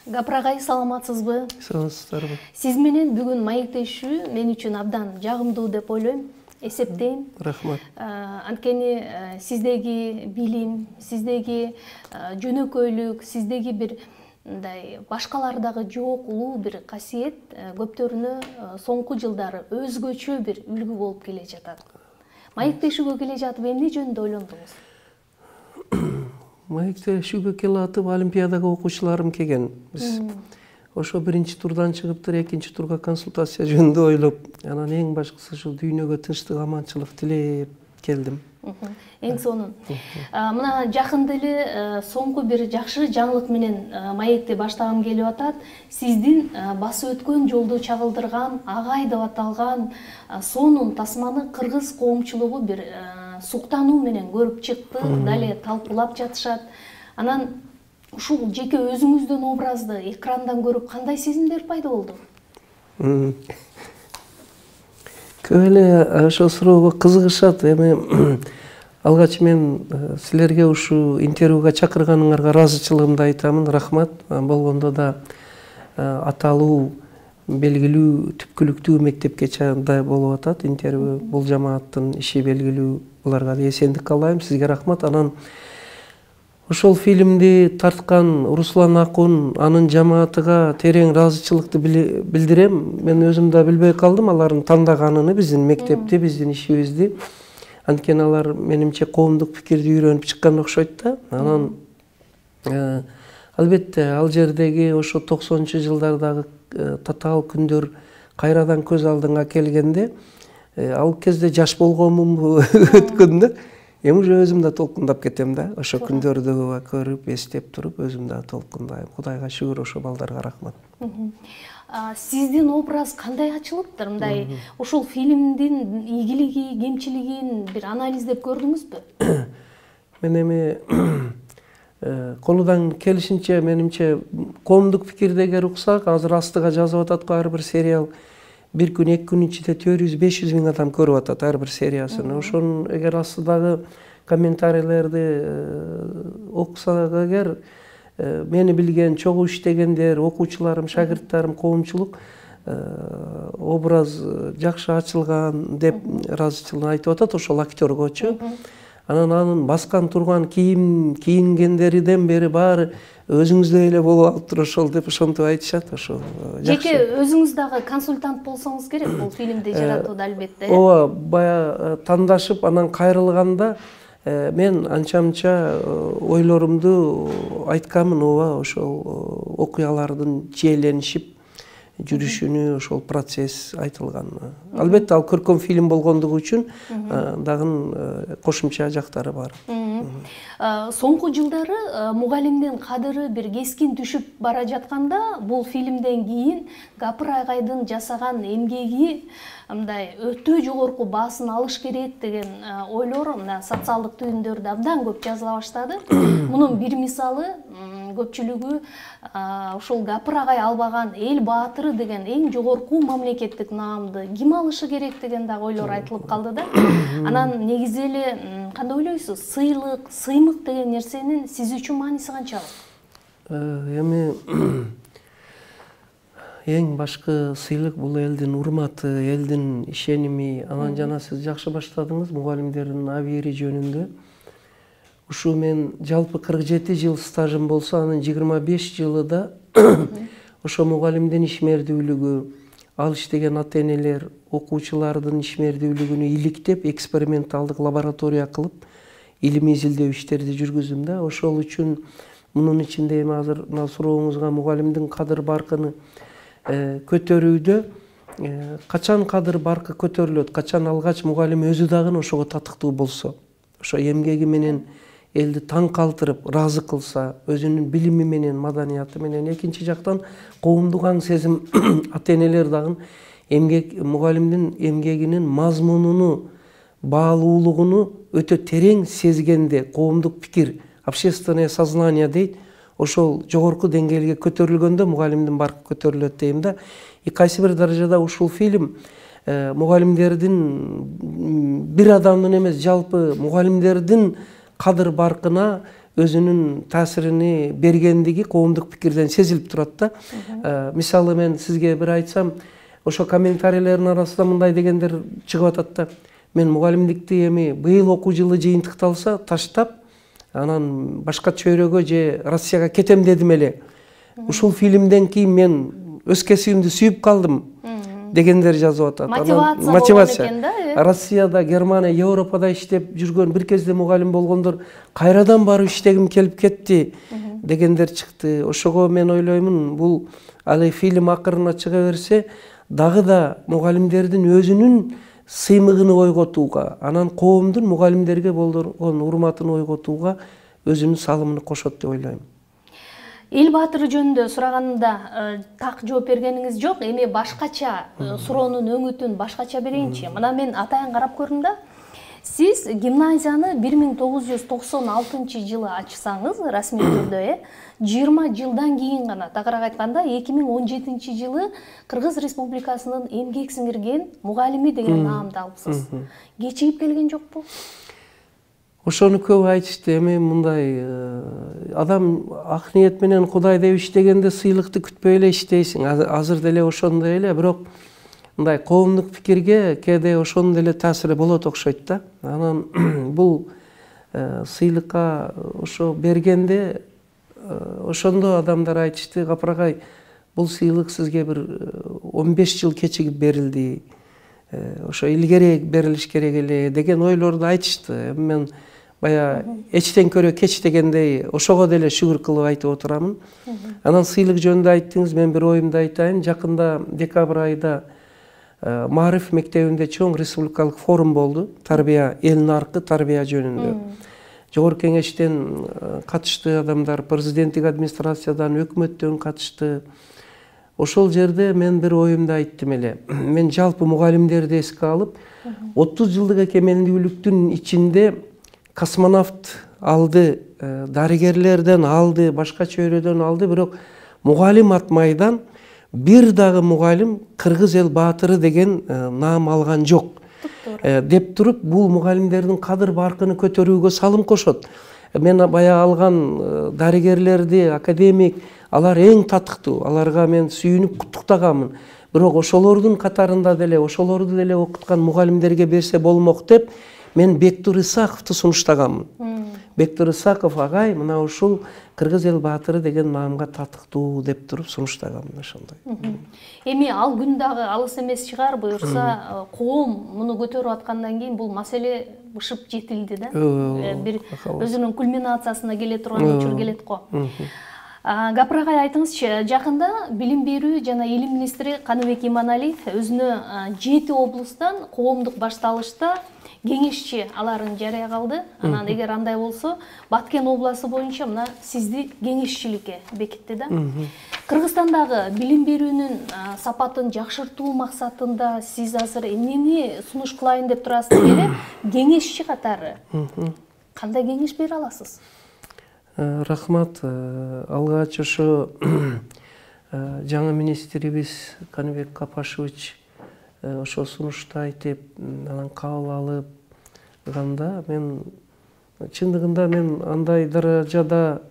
Гапырагай, саламатсызбы? Саламатсыздарбы? Сиз менен бүгүн маектешүү мен үчүн абдан жагымдуу деп ойлойм, эсептейм. Рахмат. Анткени сиздеги билим, сиздеги жөнөкөйлүк, сиздеги бир мындай башкалардагы жок улуу бир касиет көптөрүнө соңку жылдары өзгөчө бир үлгү болуп келе жатат. Маектешүүгө келе жатып эмне жөнүндө ойлондуңуз? Маектешүүгө келе атып олимпиадага окуучуларым келген. Биз ошо биринчи турдан чыгыптыр, экинчи турга консультация жөнүндө ойлоп, анан эң башкысы ушул дүйнөгө тынчтык, аманчылык тилеп келдим. Эң сонун. Мына жакында эле соңку бир жакшы жаңылык менен маекти баштагым келип атат. Сиздин басып өткөн жолду чагылдырган Агай деп аталган сонун тасманы кыргыз коомчулугу бир суктануу менен көрүп чыкты, дале талкуулап жатышат. Анан ушул жеке өзүңүздүн образды экрандан көрүп кандай сезимдер пайда болду? Көп эле ошол суроого кызыгышат. Эми алгач мен силерге ушу интервьюга чакырганыңарга ыраазычылыгымды айтамын. Рахмат. Болгондо да аталуу белгилүү түпкүлүктүү мектепке чейин болуп атат интервью. Бул жамааттын иши белгилүү. Буларга да эсендик каалайм. Сизге рахмат. Анан ошол фильмди тарткан Руслан Акун, анын жамаатыга терең ыраазычылыкты билдирем. Мен өзүм да билбей калдым алардын тандаганын, биздин мектепти, биздин ишибизди. Анткени алар менимче коомдук пикирди үйрөнүп чыккан окшойт да. Анан албетте ал жердеги ошо 90-жылдардагы татаал күндөр кайрадан көз алдыңа келгенде, ал кезде жаш болгонмунбу өткөн да. Эми уже өзүм да толкундап кетем да. Ошо күндөрдү көрүп, эстеп туруп, өзүм да толкундайм. Кудайга шүгүр, ошо балдарга рахмат. Сиздин образ кандай ачылыптыр? Мындай ушул фильмдин ийгилиги, кемчилигин бир анализдеп көрдүңүзбү? Мен эми колудан келишинче менимче коомдук пикирдеги уксак, азыр астыга жазып атат ар бир сериал. Bir gün, 2 gün içinde 400-500 bin adam көрүп атат ар бир сериясыны. Ошонун эгер астыдагы комментарийлерди окусак эгер, мени билген, чогуу иштегендер, окуучуларым, шагирттарым, коомчулук образ жакшы ачылган деп ыраазычылыгын айтып атат ошол актёргочу. Анан анын баскан турган кийингендериден бери баары өзүңүздөй эле болуп алыптыр ошол деп ошентип айтышат. Ошол жеке өзүңүз дагы консультант болсоңуз керек бул фильмди жаратууда албетте. Ооба, бая тандашып анан кайрылганда мен анча-мынча ойлорумду айтканмын. Ооба, ошол окуялардын жээленишип жүрүшүнү, ошол процесс айтылган. Албетте ал көркөм фильм болгондугу үчүн дагы кошумча жактары бар. Соңку жылдары мугалимдин кадыры бир кескин түшүп бара жатканда, бул фильмден кийин Гапыр агайдын жасаган эмгеги мындай өтө жогорку баасын алыш керек деген ойлор мына социалдык түйүндөрдө абдан көп жазыла баштады. Мунун бир мисалы көпчүлүгү ушул Гапыр агай албаган эл баатыры деген эң жогорку мамлекеттик наамды ким алышы керек деген дагы ойлор айтылып калды да. Анан негизи эле кандай ойлойсуз? Сыйлык, сыймык деген нерсенин сиз үчүн мааниси канчалык? Эми эң башкы сыйлык бул элдин урматы, элдин ишеними. Анан жана сиз жакшы баштадыңыз мугалимдердин абийири жөнүндө. Ушу мен жалпы 47 жыл стажым болсо, анын 25 жылыда ошо мугалимдин ишмердүүлүгү, ал иштеген ата-энелер, окуучулардын ишмердүүлүгүнү иликтеп, эксперименталдык лаборатория кылып, илимий изилдөө иштерди жүргүздүм да. Ошол үчүн мунун ичинде эми азыр мына сурооңузга мугалимдин кадыр баркыны көтөрүүдө качан кадыр баркы көтөрүлөт, качан алгач мугалим өзү дагы ошого татыктуу болсо, ошо эмгеги менен элди таң калтырып, ыраазы кылса, өзүнүн билими менен, маданияты менен, экинчи жактан коомдук аң сезим ата-энелер дагы мугалимдин эмгегинин мазмунуну, баалуулугуну өтө терең сезгенде, коомдук пикир, общественное сознание дейт, ошол жогорку деңгээлге көтөрүлгөндө мугалимдин баркы көтөрүлөт дейм да. Кайсы бир даражада ушул фильм мугалимдердин бир адамдын эмес, жалпы мугалимдердин кадыр баркына өзүнүн таасирини бергендиги коомдук пикирден сезилип турат да. Мисалы мен сизге бир айтсам, ошо комментарийлердин арасында мындай дегендер чыгып атат да. Мен мугалимдикти эми быйыл окуу жылы жыйынтыкталса таштап, анан башка чөйрөгө же Россияга кетем дедим эле. Ушул фильмден кийин мен өз кесибимди сүйүп калдым дегендер жазып атат. Мотивация. Россияда, Германия, Европада иштеп жүргөн, бир кезде мугалим болгондор кайрадан барып иштегим келип кетти дегендер чыкты. Ошого мен ойлоймун, бул али фильм акырына чыга берсе, дагы да мугалимдердин өзүнүн сыймыгын ойготууга, анан коомдун мугалимдерге болгон урматын ойготууга өзүнүн салымын кошот деп ойлойм. Эл баатыры жөнүндө сураганда так жооп бергениңиз жок. Эми башкача суроонун өңүтүн башкача берейинчи. Мына мен атайын карап көрдүм да. Сиз гимназияны 1996 жылы ачсаңыз, расмий түрдө, 20 жылдан кийин гана, тагыраак айтканда 2017 жылы Кыргыз Республикасынын эмгек сиңирген мугалими деген наамды алыпсыз. Кечигип келген жокпу? Ошону көп айтышты. Эми мындай адам ак ниет менен Кудай деп иштегенде сыйлыкты күтпөй эле иштейсиң. Азыр деле ошондой эле, бирок мындай коомдук пикирге кээде ошонун деле таасири болот окшойт да. Анан бул сыйлыкка ошо бергенде ошондо адамдар айтышты, Капырагай, бул сыйлык сизге бир 15 жыл кечигип берилди. Ошо илгерээк берилиш керек эле деген ойлорду айтышты. Мен бая эчтен көрө кеч дегендей ошого деле шүгүр кылып айтып отурамын. Анан сыйлык жөнүндө айттыңыз, мен бир оюмду айтайын. Жакында декабрь айында Маариф мектебинде чоң республикалык форум болду. Тарбия, эл наркы тарбия жөнүндө. Жогорку кеңештен катышты адамдар, президенттик администрациядан, өкмөттөн катышты. Ошол жерде мен бир оюмду айттым эле. Мен жалпы мугалимдерди эске алып, 30 жылдык экемендүүлүктүн ичинде космонавт алды, дарыгерлерден алды, башка чөйрөдөн алды, бирок мугалим атмайдан бир дагы мугалим Кыргыз эл баатыры деген наам алган жок деп туруп, бул мугалимдердин кадыр баркыны көтөрүүгө салым кошот. Мен бая алган дарыгерлерди, академик, алар эң татыктуу, аларга мен сүйүнүп куттуктаганмын. Бирок ошолордун катарында деле, ошолорду деле окуткан мугалимдерге берсе болмок деп, мен Бектур Исаковду сунуштаганмын. Бектур Исаков агай мына ушул Кыргыз эл баатыры деген наамга татыктуу деп туруп сунуштаганмын ошондой. Эми ал күн дагы алыс эмес чыгар, буюрса коом муну көтөрүп аткандан кийин бул маселе бышып жетилди да. Бир өзүнүн кульминациясына келе турган учур келет го. Капырагай, айтыңызчы, жакында билим берүү жана илим министри Каныбек Иманалиев өзүнө 7 облустан коомдук башталышта кеңешчи аларын жарыя кылды. Анан эгер андай болсо, Баткен областы боюнча мына сизди кеңешчиликке бекитти да. Кыргызстандагы билим берүүнүн сапатын жакшыртуу максатында сиз азыр эмнени сунуш кылайын деп турасыз эле, кеңешчи катары кандай кеңеш бере аласыз? Рахмат. Алгач ошо жаңы министрибиз Каныбек Капашевич ошо сунушту айтып, анан кабыл алып мен чындыгында мен андай даражада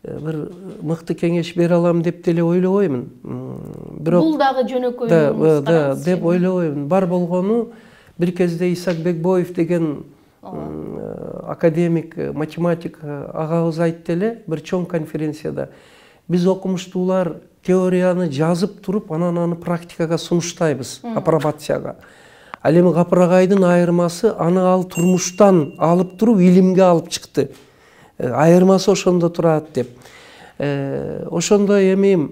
бир мыкты кеңеш бере алам деп деле ойлобоймун. Бирок бул дагы жөнөкөй деп ойлобоймун. Бар болгону бир кезде Исак Бекбоев деген академик, математик агабыз айтты эле бир чоң конференцияда. Биз окумуштуулар теорияны жазып туруп, анан аны практикага сунуштайбыз, апробацияга. Ал эми Капырагайдын айырмасы аны ал турмуштан алып туруп илимге алып чыкты. Айырмасы ошондо турат деп. Ошондой эми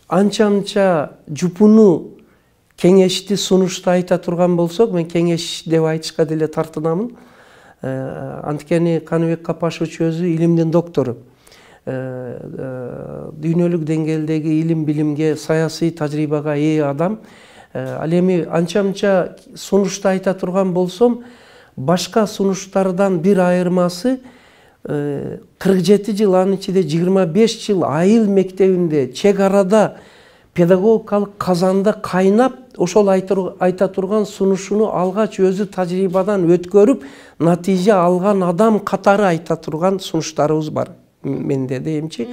анча жупуну кеңешти сунушту айта турган болсок, мен кеңеш деп айтышка деле тартынамын. Анткени Каныбек Капашевич өзү илимдин доктору. Дүйнөлүк деңгээлдеги илим билимге, саясий тажрыйбага ээ адам. Ал эми анча сунушту айта турган болсом, башка сунуштардан бир айырмасы 47 жыл, анын ичинде 25 жыл айыл мектебинде чек арада педагогикалык казанда кайнап, ошол айта турган сунушуну алгач өзү тажрыйбадан өткөрүп, натыйжа алган адам катары айта турган сунуштарыбыз бар. Менде де эмчи.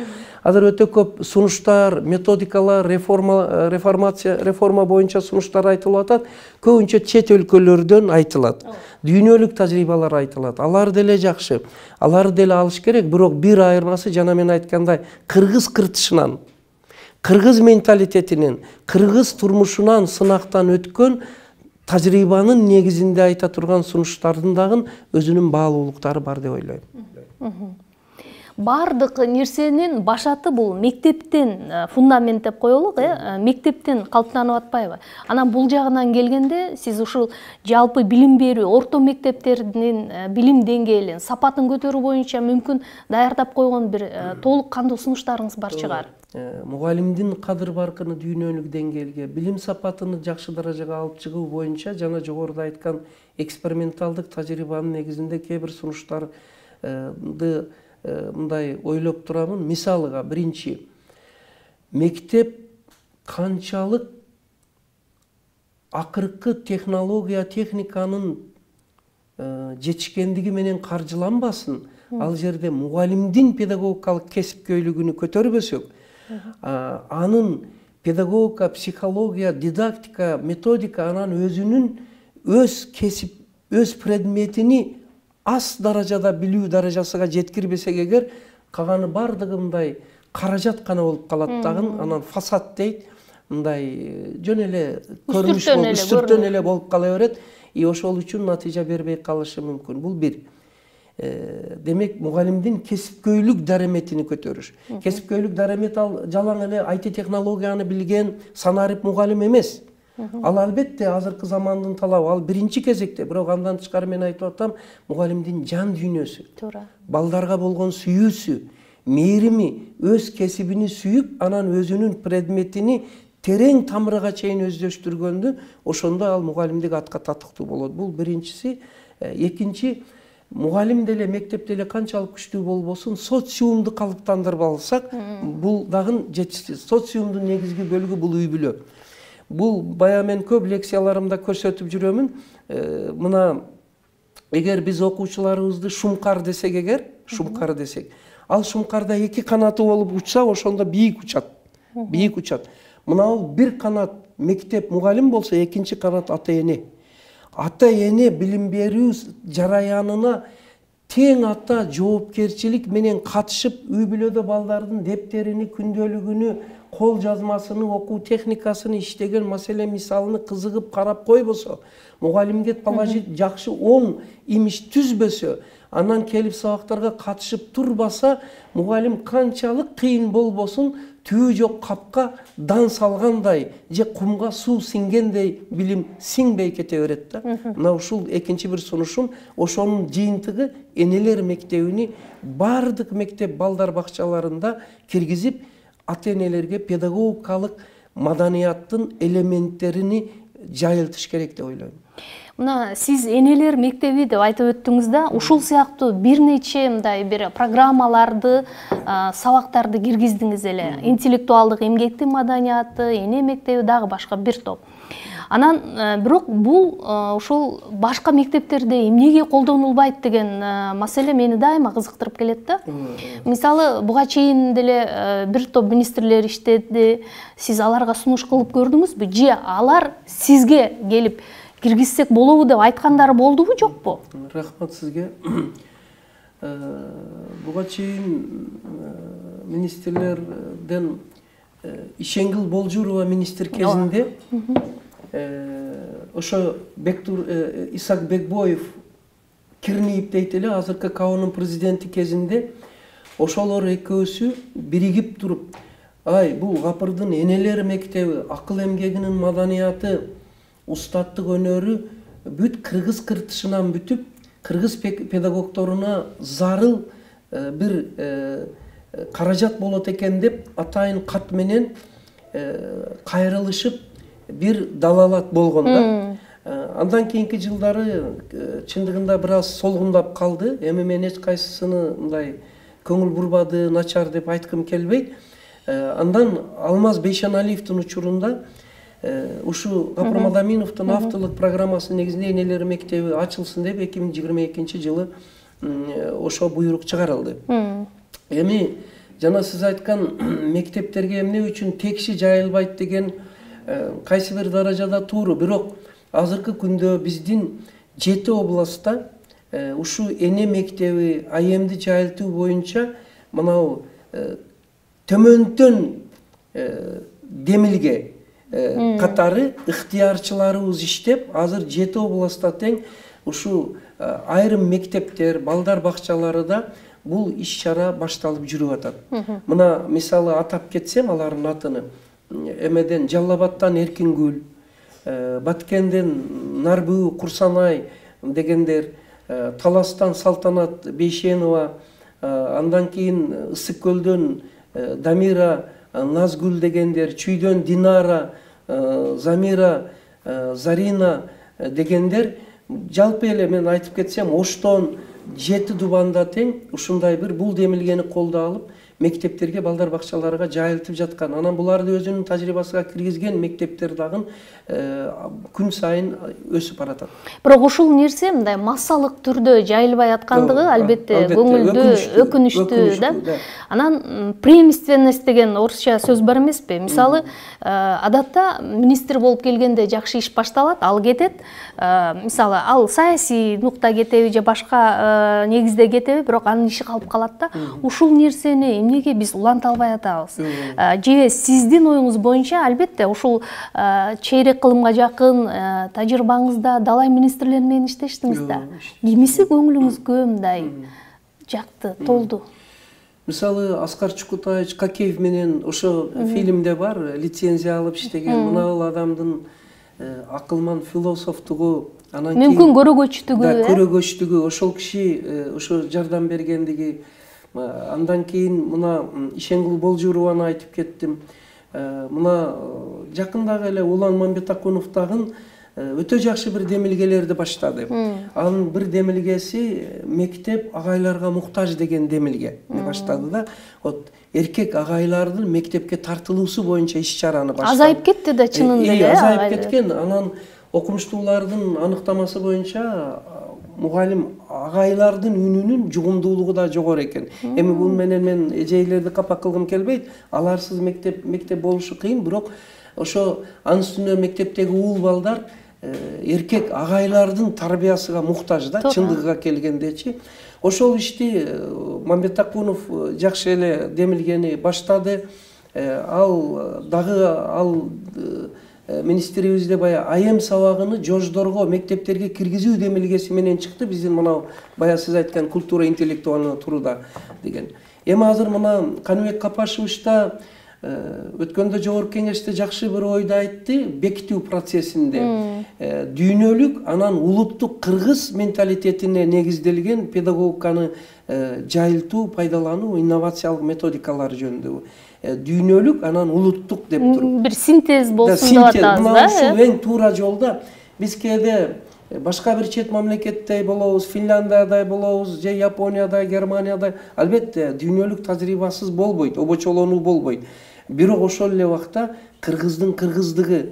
Азыр өтө көп сунуштар, методикалар, реформа боюнча сунуштар айтылып атат. Көбүнчө чет өлкөлөрдөн айтылат. Дүйнөлүк тажрыйбалар айтылат. Алар деле жакшы. Алар деле алыш керек, бирок бир айырмасы жана мен айткандай кыргыз кыртышынан, кыргыз менталитетинен, кыргыз турмушунан сынактан өткөн тажрыйбанын негизинде айта турган сунуштардын дагы өзүнүн баалуулуктары бар деп ойлойм. Бардык нерсенин башаты бул мектептен, фундамент деп коелук, мектептен калыптанып атпайбы? Анан бул жагынан келгенде сиз ушул жалпы билим берүү, орто мектептердин билим деңгээлин, сапатын көтөрүү боюнча мүмкүн даярдап койгон бир толук кандуу сунуштарыңыз бар чыгар? Мугалимдин кадыр баркыны дүйнөлүк деңгээлге, билим сапатыны жакшы даражага алып чыгуу боюнча жана жогоруда айткан эксперименталдык тажрыйбанын негизинде кээ бир сунуштарды мындай ойлоп турамын. Мисалыга, биринчи, мектеп канчалык акыркы технология, техниканын жетишкендиги менен каржыланбасын, ал жерде мугалимдин педагогикалык кесипкөйлүгүнү көтөрбөсөк, анын педагогика, психология, дидактика, методика анан өзүнүн өз кесип, өз предметини аз даражада билүү даражасыга жеткирбесек эгер, калганы бардыгы мындай каражат гана болуп калат дагы, анан фасад дейт, мындай жөн эле көрүнүш, үстүртөн эле болуп кала берет. Ошол үчүн натыйжа бербей калышы мүмкүн. Бул бир. Демек, мугалимдин кесипкөйлүк дареметини көтөрүш. Кесипкөйлүк даремет ал жалаң эле IT технологияны билген санарип мугалим эмес. Ал албетте азыркы замандын талабы, ал биринчи кезекте, бирок андан тышкары мен айтып атам, мугалимдин жан дүйнөсү, балдарга болгон сүйүүсү, мээрими, өз кесибини сүйүп, анан өзүнүн предметини терең тамырыга чейин өздөштүргөндө, ошондо ал мугалимдик атка татыктуу болот. Бул биринчиси. Экинчи, мугалим деле, мектеп деле канчалык күчтүү болбосун, социумду калыптандырып алсак, бул дагы жетишсиз. Социумдун негизги бөлүгү бул үй бүлө. Бул бая мен көп лекцияларымда көрсөтүп жүрөмүн. Мына, эгер биз окуучуларыбызды шумкар десек эгер, шумкар десек, ал шумкарда эки канаты болуп учса, ошондо бийик учат. Бийик учат. Мына ал бир канат мектеп, мугалим болсо, экинчи канат ата-эне. Ата-эне билим берүү жараянына тең ата жоопкерчилик менен катышып, үй бүлөдө балдардын дептерини, күндөлүгүнү, кол жазмасыны, окуу техникасын, иштеген маселе мисалыны кызыгып карап койбосо, мугалимге жакшы оң имиш түзбөсө, анан келип сабактарга катышып турбаса, мугалим канчалык кыйын болбосун, түбү жок капка дан салгандай же кумга суу сиңгендей билим сиңбей кете берет да. Мына ушул экинчи бир сунушум. Ошонун жыйынтыгы энелер мектебини бардык мектеп балдар бакчаларында киргизип, ата-энелерге педагогикалык маданияттын элементтерини жайылтыш керек деп ойлойм. Мына сиз энелер мектеби деп айтып өттүңүз да, ушул сыяктуу бир нече мындай бир программаларды, сабактарды киргиздиңиз эле. Интеллектуалдык эмгектин маданияты, эне мектеби, дагы башка бир топ. Анан бирок бул ушул башка мектептерде эмнеге колдонулбайт деген маселе мени дайыма кызыктырып келет да. Мисалы, буга чейин деле бир топ министрлер иштеди. Сиз аларга сунуш кылып көрдүңүзбү? Же алар сизге келип киргизсек болобу деп айткандары болдубу, жокпу? Рахмат сизге. Буга чейин министрлерден Ишенгил Болжурова министр кезинде ошо Исак Бекбоев Кирниев дейт эле, азыркы КАОнун президенти кезинде ошолор экөөсү биригип туруп, бул Капырдын энелер мектеби, акыл эмгегинин маданияты, устаттык өнөрү бүт кыргыз кыртышынан бүтүп, кыргыз педагогторуна зарыл бир каражат болот экен деп атайын кат менен кайрылышып бир далалат болгон да. Андан кийинки жылдары чындыгында бир аз солгундап калды. Эми мен эч кайсысыны мындай көңүл бурбады, начар деп айткым келбейт. Андан Алмаз Бейшаналиевдин учурунда ушу Гапар Мадаминовдун авторлук программасы негизинде энелер мектеби ачылсын деп 2022-жылы ошо буйрук чыгарылды. Эми жана сиз айткан мектептерге эмне үчүн текши жайылбайт деген кайсы бир даражада туура, бирок азыркы күндө биздин 7 областта ушу эне мектеби АМди жайылтуу боюнча мынау төмөндөн демилге катары ыктыярчыларыбыз иштеп, азыр 7 областта тең ушу айрым мектептер, балдар бакчаларында бул иш-чара башталып жүрүп атат. Мына мисалы атап кетсем алардын атыны: эмеден Жалал Абадтан Эркингүл, Баткенден Нарбүү Курсанай дегендер, Таластан Салтанат Бейшенова, андан кийин Ысык көлдөн Дамира Назгүл дегендер, Чүйдөн Динара, Замира, Зарина дегендер, жалпы эле мен айтып кетсем, Оштон 7 дубанда тең ушундай бир бул демилгени колдо алып мектептерге, балдар бакчаларга жайылтып жаткан. Анан буларды өзүнүн тажрыйбасына киргизген мектептер дагы күн сайын өсүп баратат. Бирок ушул нерсе мындай массалык түрдө жайылбай аткандыгы албетте көңүлдүү, өкүнүчтүү да. Анан преемственность деген орусча сөз бар эмеспи? Мисалы, адатта министр болуп келгенде жакшы иш башталат, ал кетет. Мисалы, ал саясий нукта кетеби же башка негизде кетеби, бирок анын иши калып калат да. Ушул нерсени эмнеге биз уланта албай атабыз? Же сиздин оюңуз боюнча албетте ушул чейрек кылымга жакын тажрыйбаңызда далай министрлер менен иштештиңиз да. Кимиси көңүлүңүзгө мындай жакты, толду? Мисалы, Аскар Чукутаевич Какеев менен ошо фильмде бар, лицензия алып иштеген мына адамдын акылман философтугу, анан кийин мүмкүн көрөгөчтүгү, ошол киши ошо жардам бергендиги. Андан кийин мына Ишенгул Болжурованы айтып кеттим. Мына жакындагы эле Улан Мамбетакунов дагы өтө жакшы бир демилгелерди баштады. Анын бир демилгеси мектеп агайларга муктаж деген демилге баштады да. Вот эркек агайлардын мектепке тартылуусу боюнча иш-чараны баштады. Азайып кетти да чынында эле. Азайып кеткен. Анан окумуштуулардын аныктамасы боюнча мугалим агайлардын үнүнүн жугумдуулугу да жогору экен. Эми бул менен мен эжейлерди капа кылгым келбейт. Аларсыз мектеп болушу кыйын, бирок ошо анын үстүнө мектептеги уул балдар эркек агайлардын тарбиясыга муктаж да, чындыгыга келгендечи. Ошол ишти Мамбетакунов жакшы эле демилгени баштады. Ал дагы министрибизде бая АМ сабагыны жождорго, мектептерге киргизүү демилгеси менен чыкты. Биздин мына бая сиз айткан культура интеллектуальный туруда деген. Эми азыр мына Каныбек Капашевич да өткөндө жогорку кеңеште жакшы бир ойду айтты. Бекитүү процессинде дүйнөлүк, анан улуттук кыргыз менталитетине негизделген педагогиканы жайылтуу, пайдалануу, инновациялык методикалар жөнүндө дүйнөлүк, анан улуттук деп туруп бир синтез болсун деп атабыз да. Ушул эң туура жолда. Биз кээде башка бир чет мамлекетте болобуз, Финляндияда болобуз, же Японияда, Германияда, албетте дүйнөлүк тажрыйбасыз болбойт, обочолонуу болбойт. Бирок ошол эле убакта кыргыздын кыргыздыгы,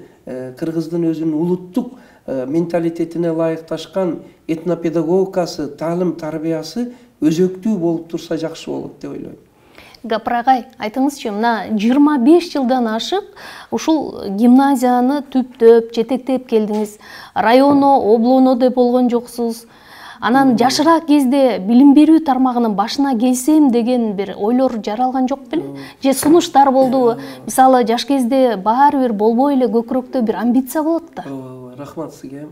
кыргыздын өзүнүн улуттук менталитетине ылайыкташкан этнопедагогикасы, таалим тарбиясы өзөктүү болуп турса жакшы болот деп ойлойм. Гапар агай, айтыңызчы, мына 25 жылдан ашык ушул гимназияны түптөп, жетектеп келдиңиз. Районо, облоно деп болгон жоксуз. Анан жашыраак кезде билим берүү тармагынын башына келсем деген бир ойлор жаралган жок беле? Же сунуштар болдубу? Мисалы, жаш кезде баары бир болбой эле көкүрөктө бир амбиция болот да. Рахмат сизге.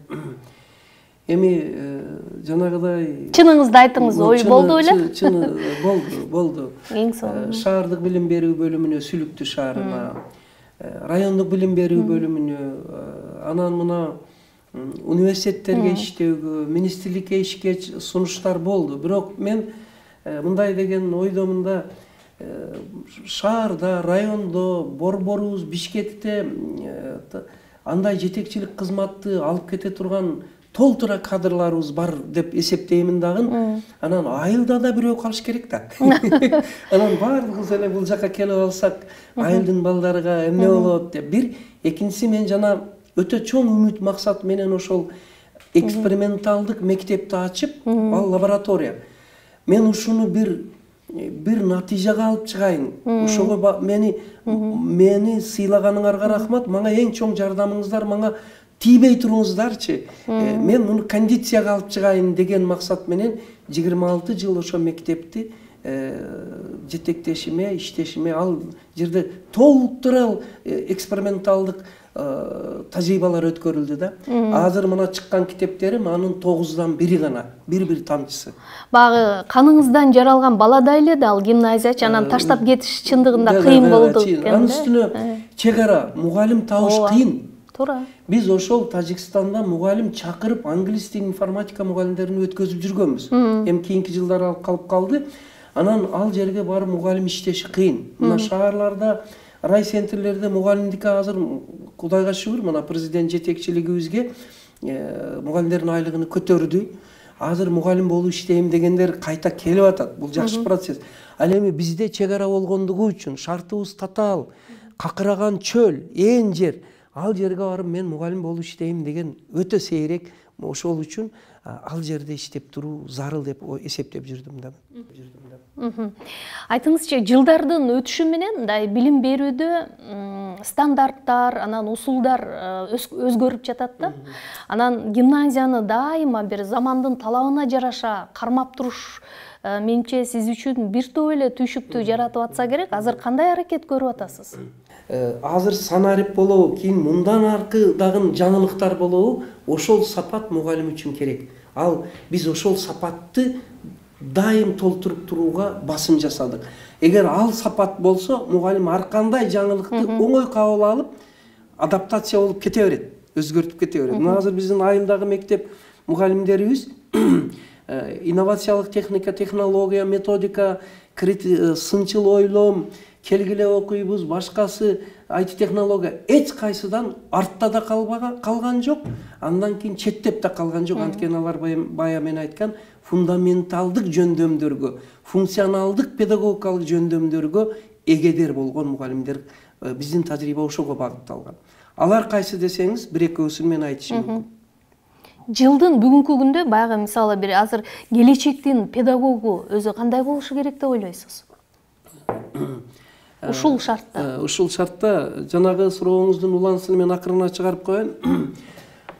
Эми жанагыдай чыныңызды айтыңыз, ой болду эле? Чыны болду. Эң сонун. Шаардык билим берүү бөлүмүнө, Сүлүктү шаарына, райондук билим берүү бөлүмүнө, анан мына университеттерге иштөөгө, министрликке ишке сунуштар болду. Бирок мен мындай деген ойдомун, шаарда, райондо, борборубуз Бишкекте андай жетекчилик кызматты алып кете турган толтура кадрларыбыз бар деп эсептеймин дагы. Анан айылда да бирөө калыш керек да. Анан баардыгыбыз эле бул жака келип алсак, айылдын балдарга эмне болот деп. Бир, экинчиси мен жана өтө чоң үмүт максат менен ошол эксперименталдык мектепти ачып, ал лаборатория. Мен ушуну бир натыйжага алып чыгайын. Ошого мени сыйлаганыңарга рахмат. Мага эң чоң жардамыңыздар, мага тийбей туруңуздарчы. Мен муну кондицияга алып чыгайын деген максат менен 26 жыл ошо мектепти жетектешиме, иштешиме, ал жерде толтура эксперименталдык тажрыйбалар өткөрүлдү да. Азыр мына чыккан китептерим анын 9-дан 1 гана, бир тамчысы. Багы каныңыздан жаралган баладай эле да ал гимназиячы, анан таштап кетиш чындыгында кыйын болду экен. Анын үстүнө чек ара, мугалим табыш кыйын. Туура. Биз ошол Тажикстанда мугалим чакырып, англис тил, информатика мугалимдерин өткөзүп жүргөнбүз. Эми кийинки жылдары калып калды. Анан ал жерге барып мугалим иштеши кыйын. Мына шаарларда, райцентрлерде мугалимдики азыр Кудайга шүгүр, мына президент жетекчилигибизге мугалимдердин айлыгын көтөрдү. Азыр мугалим болуп иштейм дегендер кайта келип атат. Бул жакшы процесс. Ал эми бизде чек ара болгондугу үчүн шартыбыз татаал, какыраган чөл, ээн жер. Ал жерге барып мен мугалим болуп иштейм деген өтө сейрек. Ошол үчүн ал жерде иштеп туруу зарыл деп эсептеп жүрдүм да. Айтыңызчы, жылдардын өтүшү менен мындай билим берүүдө стандарттар, анан усулдар өзгөрүп жатат да. Анан гимназияны дайыма бир замандын талабына жараша кармап туруш менимче сиз үчүн бир топ эле түйшүктү жаратып атса керек. Азыр кандай аракет көрүп атасыз? Азыр санарип болобу, кийин мындан аркы дагы жаңылыктар болобу, ошол сапат мугалим үчүн керек. Ал биз ошол сапатты дайым толтуруп турууга басым жасадык. Эгер ал сапат болсо, мугалим ар кандай жаңылыкты оңой кабыл алып, адаптация болуп кете берет, өзгөртүп кете берет. Мына азыр биздин айылдагы мектеп мугалимдерибиз инновациялык техника, технология, методика, сынчыл ойлом, келгиле окуйбуз, башкасы IT технология эч кайсыдан артта да калган жок, андан кийин четтеп да калган жок. Анткени алар бая мен айткан фундаменталдык жөндөмдөргө, функционалдык педагогикалык жөндөмдөргө эгедер болгон мугалимдер, биздин тажрыйба ошого багытталган. Алар кайсы десеңиз, бир экөөсүн мен айтышым мүмкүн. Жылдын бүгүнкү күндө баягы мисалы бир азыр келечектин педагогу өзү кандай болушу керек деп ойлойсуз? Ушул шартта. Ушул шартта жанагы сурооңуздун улансын мен акырына чыгарып коеюн.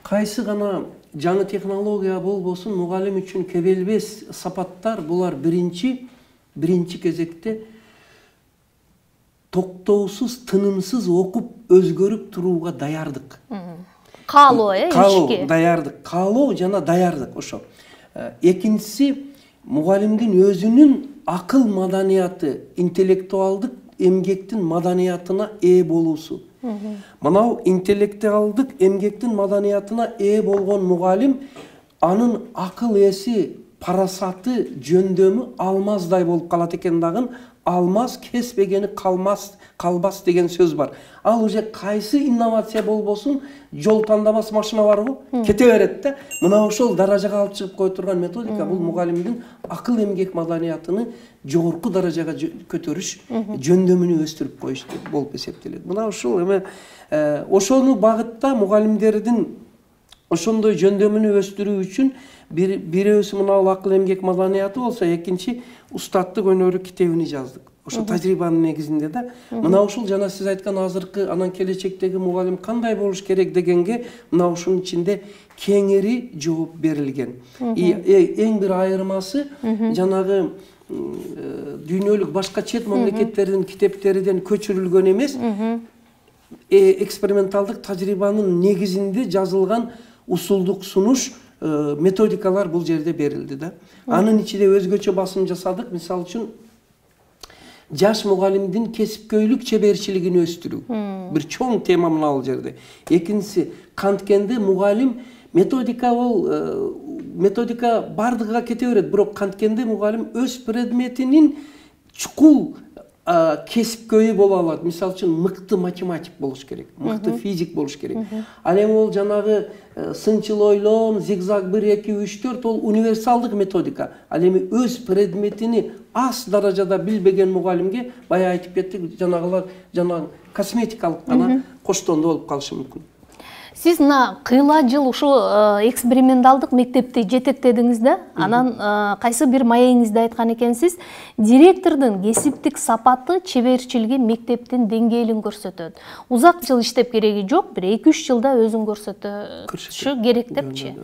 Кайсы гана жаңы технология болбосун, мугалим үчүн кебелбес сапаттар булар биринчи кезекте токтоосуз, тынымсыз окуп, өзгөрүп турууга даярдык. Каалоо, ишке. Каалоо, даярдык. Каалоо жана даярдык ошо. Экинчиси мугалимдин өзүнүн акыл маданияты, интеллектуалдык эмгектин маданиятына ээ болуусу. Мынау интеллектуалдык эмгектин маданиятына ээ болгон мугалим анын акыл эси, парасаты, жөндөмү алмаздай болуп калат экен дагы. Алмаз кеспегени калбас деген сөз бар. Ал уже кайсы инновация болбосун, жол тандабас машина барбы, кете берет да. Мына ошол даражага алып чыгып кое турган методика бул мугалимдин акыл эмгек маданиятыны жогорку даражага көтөрүш, жөндөмүнү өстүрүп коюш болуп эсептелет. Мына ушул эме ошону багытта мугалимдердин ошондой жөндөмүнү өстүрүү үчүн бирөөсү мына акыл эмгек маданияты болсо, экинчи устаттык өнөрү китебини жаздык. Ошо тажрыйбанын негизинде да. Мына ушул жана сиз айткан азыркы анан келечектеги мугалим кандай болуш керек дегенге мына ушунун ичинде кеңири жооп берилген. Эң бир айырмасы жанагы дүйнөлүк башка чет мамлекеттердин китептеринен көчүрүлгөн эмес, эксперименталдык тажрыйбанын негизинде жазылган усулдук сунуш, методикалар бул жерде берилди да. Анын ичинде өзгөчө басым жасадык. Мисалы үчүн жаш мугалимдин кесипкөйлүк чеберчилигин өстүрүү бир чоң тема мына бул жерде. Экинчиси, канткенде мугалим методика бардыгыга кете берет, бирок канткенде мугалим өз предметинин чукул кесипкөйү боло алат. Мисалы үчүн мыкты математик болуш керек, мыкты физик болуш керек. Ал эми ол жанагы сынчыл ойлом, зигзаг 1 2 3 4 ол универсалдык методика. Ал эми өз предметини аз даражада билбеген мугалимге бая айтып кеттик, жанагылар косметикалык гана коштондо болуп калышы мүмкүн. Сиз мына кыйла жыл ушу эксперименталдык мектепти жетектедиңиз да, анан кайсы бир маегиңизде айткан экенсиз, директордун кесиптик сапаты, чеберчилиги мектептин деңгээлин көрсөтөт. Узак жыл иштеп кереги жок, бир 2-3 жылда өзүн көрсөтүшү керек депчи.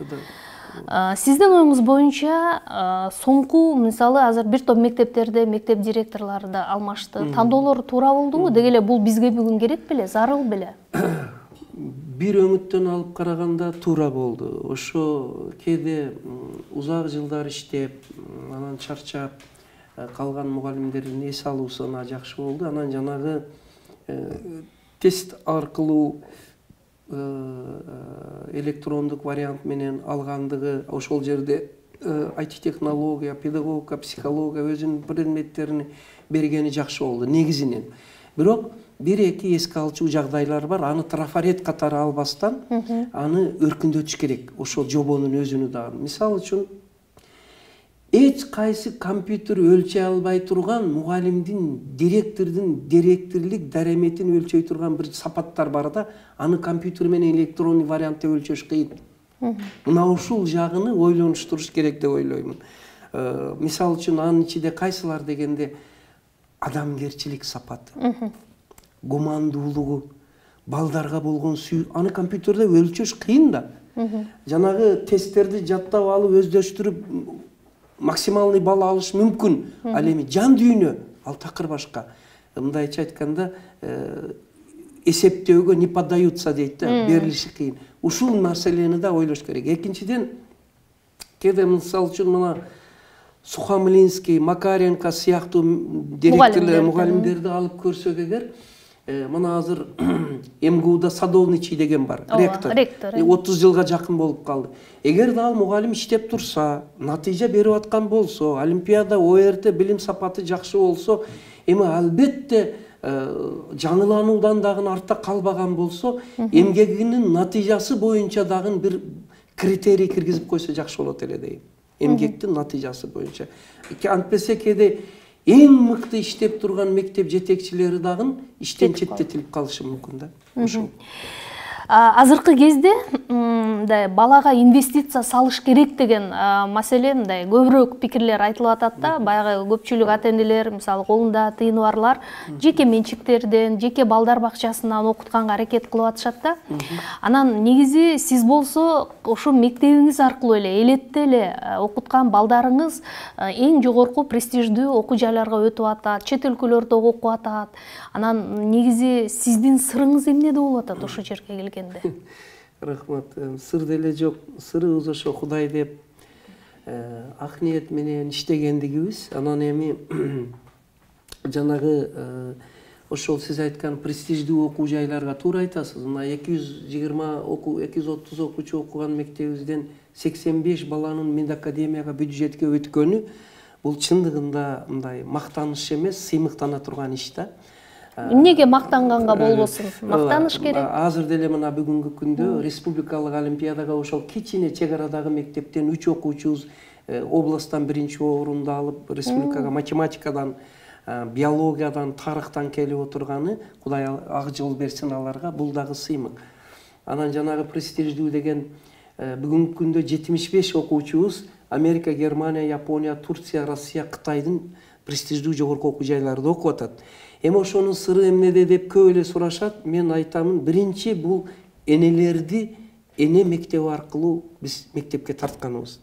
Сиздин оюңуз боюнча соңку мисалы азыр бир топ мектептерде мектеп директорлору да алмашты. Тандоолор туура болдубу? Деги эле бул бизге бүгүн керек беле, зарыл беле? Бир өңүттөн алып караганда туура болду. Ошо кээде узак жылдар иштеп, анан чарчап калган мугалимдердин эс алуусу жакшы болду. Анан жанагы тест аркылуу электрондук вариант менен алгандыгы, ошол жерде IT-технология, педагогика, психология өзүнүн предметтерин бергени жакшы болду негизинен. Бирок бир-эки эске алчу жагдайлар бар. Аны трафарет катары албастан, аны өркүндөтүш керек. Ошол жобонун өзүнү дагы. Мисалы үчүн, эч кайсы компьютер өлчөй албай турган мугалимдин, директорлук дареметин өлчөй турган бир сапаттар бар да, аны компьютер менен электрондук вариантта өлчөш кыйын. Мына ушул жагыны ойлонуштуруш керек деп ойлоймун. Мисалы үчүн, анын ичинде кайсылар дегенде адамгерчилик сапаты, гумандуулугу, балдарга болгон сүйүү, аны компьютерде өлчөш кыйын да. Жанагы тесттерди жаттап алып, өздөштүрүп, максималный балл алыш мүмкүн. Ал эми жан дүйнө, ал такыр башка. Мындайча айтканда, эсептөөгө не поддаются дейт да, берилиши кыйын. Ушул маселени да ойлош керек. Экинчиден, кээде мисалы үчүн мына Сухомлинский, Макаренко сыяктуу директорлор, мугалимдерди алып көрсөк эгер, мына азыр МГУда Садовничий деген бар, ректор. 30 жылга жакын болуп калды. Эгер да ал мугалим иштеп турса, натыйжа берип аткан болсо, Олимпиада, ОРТ билим сапаты жакшы болсо, эми албетте жаңылануудан дагы артта калбаган болсо, эмгегинин натыйжасы боюнча дагы бир критерий киргизип койсо жакшы болот эле дейм. Эмгектин натыйжасы боюнча. Антпесе кээде эң мыкты иштеп турган мектеп жетекчилери дагы иштен четтетилип калышы мүмкүн да. Ошол. Азыркы кезде балага инвестиция салыш керек деген маселе көбүрөөк пикирлер айтылып атат да. Баягы көпчүлүк ата-энелер, мисалы колунда тыйыны барлар, жеке менчиктерден, жеке балдар бакчасынан окутканга аракет кылып атышат да. Анан негизи сиз болсо ошо мектебиңиз аркылуу эле элетте эле окуткан балдарыңыз эң жогорку престиждүү окуу жайларга өтүп атат, чет өлкөлөрдө окуп атат. Анан негизи сиздин сырыңыз эмнеде болуп атат ошо жерге келгенде? Рахмат. Сыр деле жок. Сырыбыз ошо Кудай деп ак ниет менен иштегендигибиз. Анан эми жанагы ошол сиз айткан престиждүү окуу жайларга туура айтасыз. Мына 230 окуучу окуган мектебибизден 85 баланын Медакадемияга бюджетке өткөнү бул чындыгында мындай мактаныш эмес, сыймыктана турган иш да. Эмнеге мактанганга болбосун? Мактаныш керек. Азыр деле мына бүгүнкү күндө республикалык олимпиадага ошол кичине чек арадагы мектептен 3 окуучубуз областтан 1-орунду алып, республикага математикадан, биологиядан, тарыхтан келип отурганы, Кудай ак жол берсин аларга, бул дагы сыймык. Анан жанагы престиждүү деген бүгүнкү күндө 75 окуучубуз Америка, Германия, Япония, Турция, Россия, Кытайдын престиждүү жогорку окуу жайларында окуп атат. Эми ошонун сыры эмнеде деп көп эле сурашат. Мен айтамын, биринчи бул энелерди эне мектеби аркылуу биз мектепке тартканыбыз.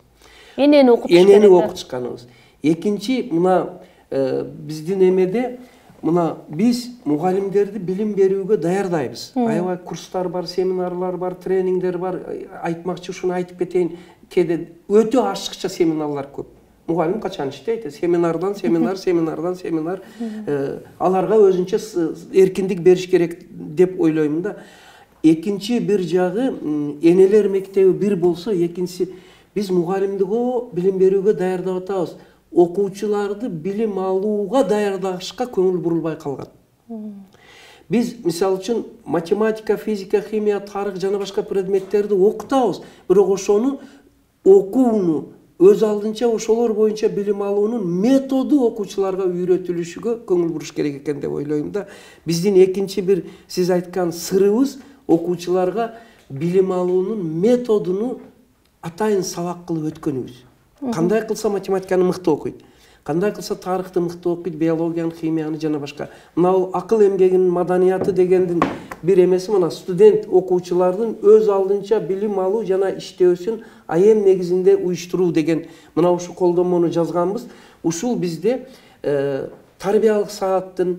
Энени окутушканыбыз. Экинчи, мына биздин эмеде мына биз мугалимдерди билим берүүгө даярдайбыз. Аябай курстар бар, семинарлар бар, тренингдер бар. Айтмакчы ушуну айтып кетейин. Кээде өтө ашыкча семинарлар көп. Мугалим качан иштейт? Семинардан семинар. Аларга өзүнчө эркиндик бериш керек деп ойлоймун да. Экинчи бир жагы, энелер мектеби бир болсо, экинчиси биз мугалимдиги билим берүүгө даярдап атабыз. окуучуларды билим алууга даярдашка көңүл бурулбай калган. Биз мисалы үчүн математика, физика, химия, тарых жана башка предметтерди окутабыз, бирок ошону окууну өз алдынча ошолор боюнча билим алуунун методу окуучуларга үйрөтүлүшүгө көңүл буруш керек экен деп ойлойм да. Биздин экинчи бир сиз айткан сырыбыз окуучуларга билим алуунун методуну атайын сабак кылып өткөнүбүз. Кандай кылса математиканы мыкты окуйт, кандай кылса тарыхты мыкты окуйт, биологияны, химияны жана башка. Мына акыл эмгегинин маданияты дегендин бир эмеси мына студент окуучулардын өз алдынча билим алуу жана иштөөсүн айем негизинде уюштуруу деген мына ушул колдомону жазганбыз. Ушул бизде тарбиялык сааттын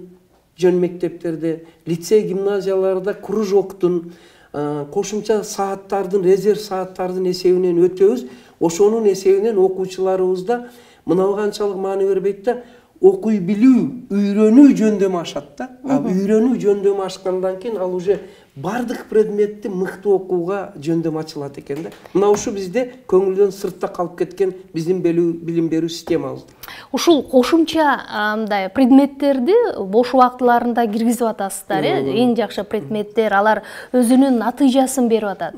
жөн мектептерде, лицей, гимназияларда кружоктун, кошумча сааттардын, резерв сааттардын эсебинен өтөбүз. Ошонун эсебинен окуучуларыбызда мына канчалык маани бербейт да, окуй билүү, үйрөнүү жөндөмү ашат да. Үйрөнүү жөндөмү ашкандан кийин ал уже бардык предметти мыкты окууга жөндөм ачылат экен да. Мына ушу бизде көңүлдөн сыртта калып кеткен биздин билим берүү системабыз. Ушул кошумча мындай предметтерди бош убактыларында киргизип атасыздар, эң жакшы предметтер, алар өзүнүн натыйжасын берип атат.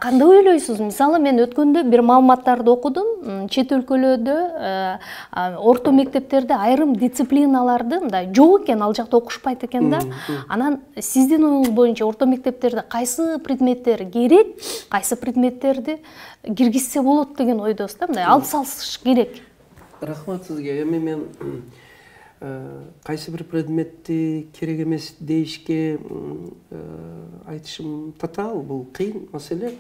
Кандай ойлойсуз? Мисалы мен өткөндө бир маалыматтарды окудум, чет өлкөлөрдө орто мектептерде айрым дисциплиналарды мындай жок экен, ал жакта окушпайт экен да. Анан сиздин оюңуз боюнча орто мектептерде кайсы предметтер керек, кайсы предметтерди киргизсе болот деген ойдосуз да, мындай алып салыш керек. Рахмат сизге. Эми мен кайсы бир предметти керек эмес дейишке айтышым татаал, бул кыйын маселе.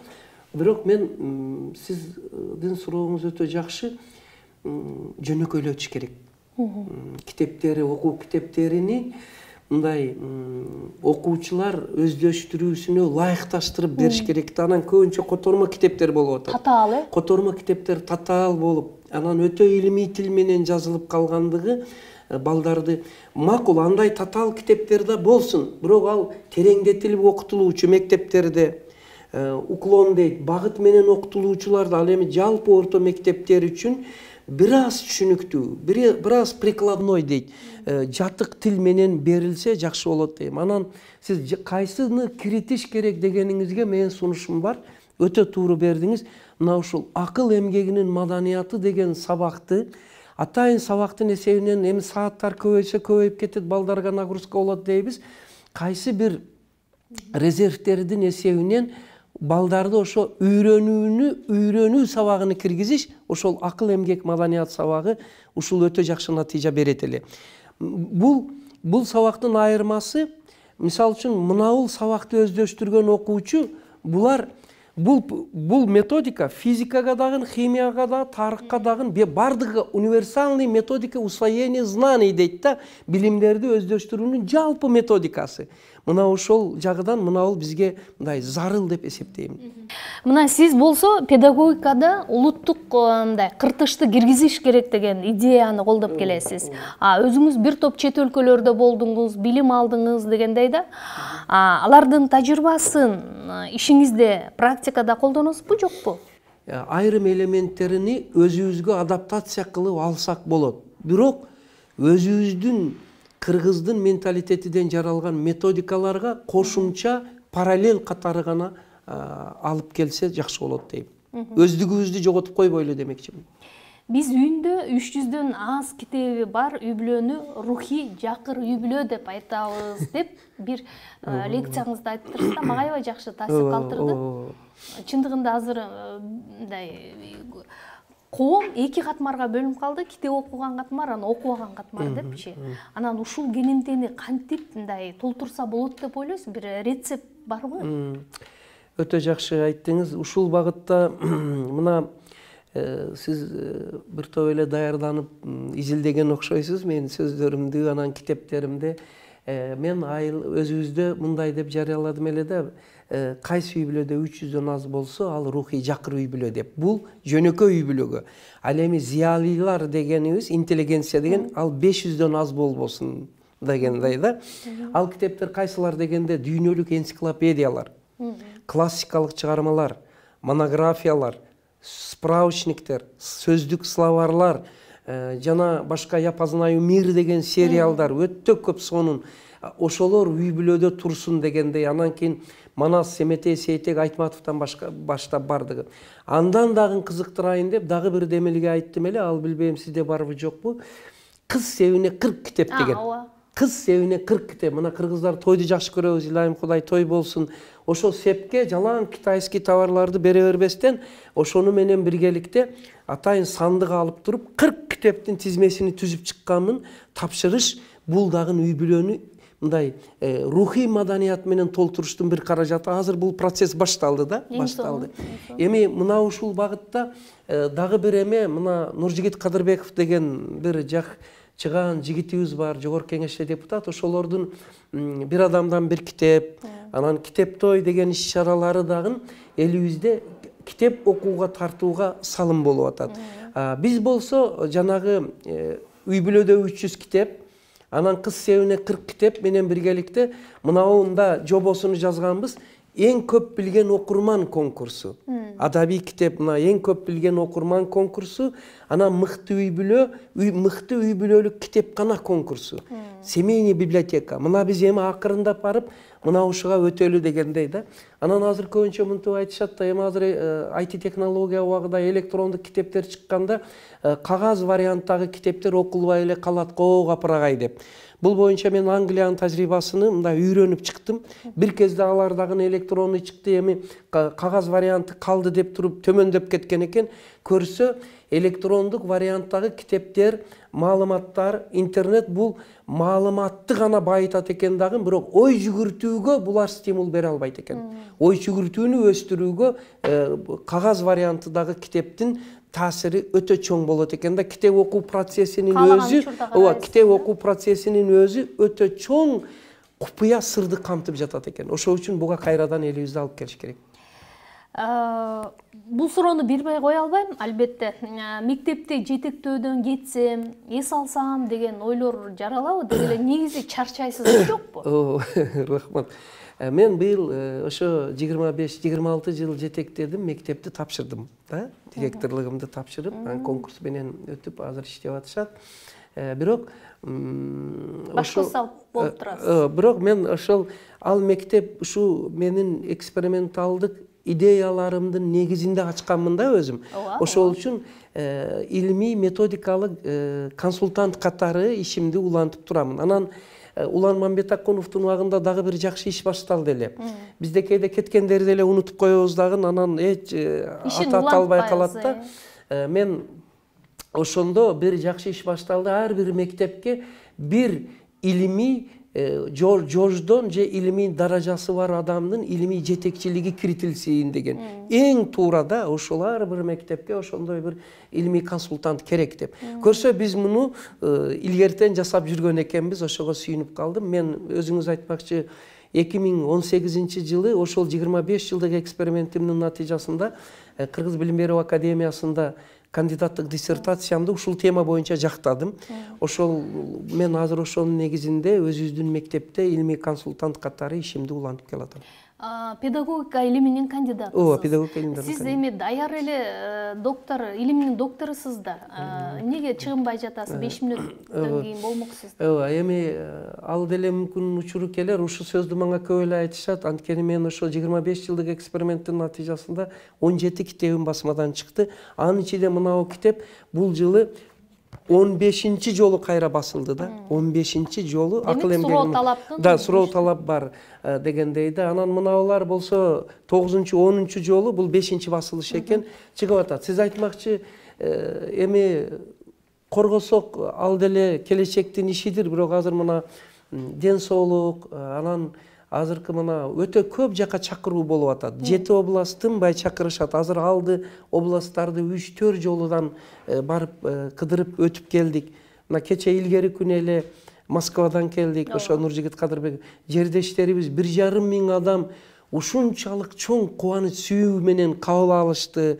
Бирок мен сиздин сурооңуз өтө жакшы, жөнөкөйлөтүш керек. Китептери, окуу китептерини мындай окуучулар өздөштүрүүсүнө ылайыкташтырып бериш керек. Анан көбүнчө котормо китептер болуп атат. Татаал, Котормо китептер татаал болуп, анан өтө илимий тил менен жазылып калгандыгы балдарды макул, андай татаал китептер да болсун, бирок ал тереңдетилип окутулуучу мектептерде уклон дейт, багыт менен окутулуучуларды ал эми жалпы орто мектептер үчүн бир аз түшүнүктүү, бир аз прикладной дейт, жатык тил менен берилсе жакшы болот дейм. Анан сиз кайсыны киритиш керек дегениңизге менин сунушум бар. Өтө туура бердиңиз. Мына ушул акыл эмгегинин маданияты деген сабакты, атайын сабактын эсебинен эми сааттар көбөйүп кетет, балдарга нагрузка болот дейбиз. Кайсы бир резервтердин эсебинен балдарды ошо үйрөнүү сабагына киргизиш, ошол акыл эмгек маданият сабагы ушул өтө жакшы натыйжа берет эле. Бул сабактын айырмасы, мисалы үчүн мынабул сабакты өздөштүргөн окуучу, бул методика физикага дагы, химияга дагы, тарыхка дагы, бардыгы универсальный методика усвоения знаний дейт да, билимдерди өздөштүрүүнүн жалпы методикасы. Мына ошол жагынан мынабул бизге мындай зарыл деп эсептейм. Мына сиз болсо педагогикада улуттук мындай кыртышты киргизиш керек деген идеяны колдоп келесиз. Өзүңүз бир топ чет өлкөлөрдө болдуңуз, билим алдыңыз дегендей да. Алардын тажрыйбасын ишиңизде, практикада колдоносузбу, жокпу? Айрым элементтерини өзүбүзгө адаптация кылып алсак болот. Бирок өзүбүздүн кыргыздын менталитетиден жаралган методикаларга кошумча параллель катары гана алып келсе жакшы болот дейм. Өздүгүбүздү жоготуп койбойлу демекчимин. Биз үйүндө 300дөн аз китеби бар үй бүлөнү рухий жакыр үй бүлө деп айтабыз деп бир лекцияңызда айттыңыз да, мага аябай жакшы таасир калтырды. Чындыгында азыр мындай коом эки катмарга бөлүнүп калды, китеп окуган катмар, анан окубаган катмар депчи. Анан ушул кенемтени кантип мындай толтурса болот деп ойлойсуң? Бир рецепт барбы? Өтө жакшы айттыңыз. Ушул багытта мына сиз бир топ эле даярданып изилдеген окшойсуз менин сөздөрүмдү, анан китептеримди. Мен өзүбүздө мындай деп жарыяладым эле да, кайсы үй бүлөдө 300дөн аз болсо, ал рухий жакыр үй бүлө деп. Бул жөнөкөй үй бүлөгө. Ал эми зиялыйлар дегенибиз, интеллигенция деген, ал 500дөн аз болбосун дегендей да. Ал китептер кайсылар дегенде дүйнөлүк энциклопедиялар, классикалык чыгармалар, монографиялар, справочниктер, сөздүк словарлар, жана башка Япознаю мир деген сериалдар өтө көп сонун. Ошолор үй бүлөдө турсун дегендей, анан кийин Манас, Семетей, Сейтек Айтматовдон баштап бардыгы. Андан дагы кызыктырайын деп дагы бир демелге айттым эле, ал билбейм сизде барбы жокпу. Кыз севине 40 китеп деген. Кыз севине 40 китеп. Мына кыргыздар тойду жакшы көрөбүз, илайым Кудай той болсун. Ошол сепке жалаң китайский товарларды бере бербестен, ошону менен биргеликте атайын сандык алып туруп 40 китептин тизмесини түзүп чыкканмын. Тапшырыш бул дагы үй бүлөнү мындай рухий маданият менен толтуруштун бир каражаты. Азыр бул процесс башталды да, башталды. Эми мына ушул багытта дагы бир эме, мына Нуржигит Кадырбеков деген бир чыган жигитибиз бар, жогорку кеңеште депутат. Ошолордун бир адамдан бир китеп, анан китептой деген иш-чаралары дагы элибизде китеп окууга тартууга салым болуп атат. Биз болсо жанагы үй бүлөдө 300 китеп, анан кыз севине 40 китеп менен биргеликте мынауында жобосуну жазганбыз. Эң көп билген окурман конкурсу. Адабий китеп мына эң көп билген окурман конкурсу, анан мыкты үй бүлөлүк китепкана конкурсу. Семейный библиотека. Мына биз эми акырындап барып, мына ушуга өтөлү дегендей да. Анан азыр көбүнчө мынтип айтышат да, эми азыр IT технология убагында электрондук китептер чыкканда кагаз варианттагы китептер окулбай эле калат го капырагай деп. Бул боюнча мен Англиянын тажрыйбасын мындай үйрөнүп чыктым. Бир кезде алар дагы электронный чыкты, эми кагаз варианты калды деп туруп төмөндөп кеткен экен. Көрсө электрондук варианттагы китептер, маалыматтар, интернет бул маалыматты гана байытат экен дагы, бирок ой жүгүртүүгө булар стимул бере албайт экен. Ой жүгүртүүнү өстүрүүгө кагаз вариантыдагы китептин таасири өтө чоң болот экен да. Китеп окуу процессинин өзү өтө чоң купуя сырды камтып жатат экен. Ошол үчүн буга кайрадан элибизде алып келиш керек. Бул суроону билбей кое албайм. Албетте, мектепте жетектөөдөн кетсем, эс алсам деген ойлор жаралабы? Деги эле негизи чарчайсызбы жокпу? Рахмат. Мен быйыл ошо 25-26 жыл жетектедим, мектепти тапшырдым да, директорлугумду тапшырып, конкурс менен өтүп азыр иштеп атышат. Бирок башкысы болуп турасыз. Бирок мен ошол ал мектеп ушу менин эксперименталдык идеяларымдын негизинде ачканмын да өзүм. Ошол үчүн илимий методикалык консультант катары ишимди улантып турамын. Анан Улан Мамбетакуновдун убагында дагы бир жакшы иш башталды эле. Бизде кээде кеткендерди эле унутуп коебуз дагы, анан ата албай калат да. Мен ошондо бир жакшы иш башталды. Ар бир мектепке бир илимий жождон же илимий даражасы бар адамдын илимий жетекчилиги киритилсин деген. Эң туура да, ошол ар бир мектепке ошондой бир илимий консультант керек деп. Көрсө биз муну илгертен жасап жүргөн экенбиз, ошого сүйүнүп калдым. Мен өзүңүз айтмакчы 2018 жылы ошол 25 жылдык экспериментимдин натыйжасында Кыргыз билим берүү академиясында кандидаттык диссертациямды ушул тема боюнча жактадым. Ошол мен азыр ошонун негизинде өзүбүздүн мектепте илимий консультант катары ишимди улантып келатам. Педагогика илиминин кандидатысыз. Ооба, педагогика илиминин. Сиз эми даяр эле доктор, илимдин докторусуз да. Эмнеге чыгынбай жатасыз? 5 мүнөттөн кийин болмоксуз. Ооба, эми ал деле мүмкүн учуру келер. Ушул сөздү мага көп эле айтышат. Анткени мен ошо 25 жылдык эксперименттин натыйжасында 17 китебим басмадан чыкты. Анын ичинде мынау китеп бул жылы 15-нчи жолу кайра басылды да. 15-нчи жолу акыл эмгегим. Да, суроо талап бар дегендей да. Анан мынаулар болсо 9-10 жолу бул 5-нчи басылыш экен чыгып атат. Сиз айтмакчы эми коргосок ал деле келечектин ишидир, бирок азыр мына ден соолук, анан азыркы мына өтө көп жака чакыруу болуп атат. 7 област тынбай чакырышат. Азыр алды областтарды 3-4 жолудан барып кыдырып өтүп келдик. Мына кече илгери күн эле Москвадан келдик. Ошо Нуржигит Кадырбек жердештерибиз 1,5 миң адам ушунчалык чоң кубаныч сүйүү менен кабыл алышты.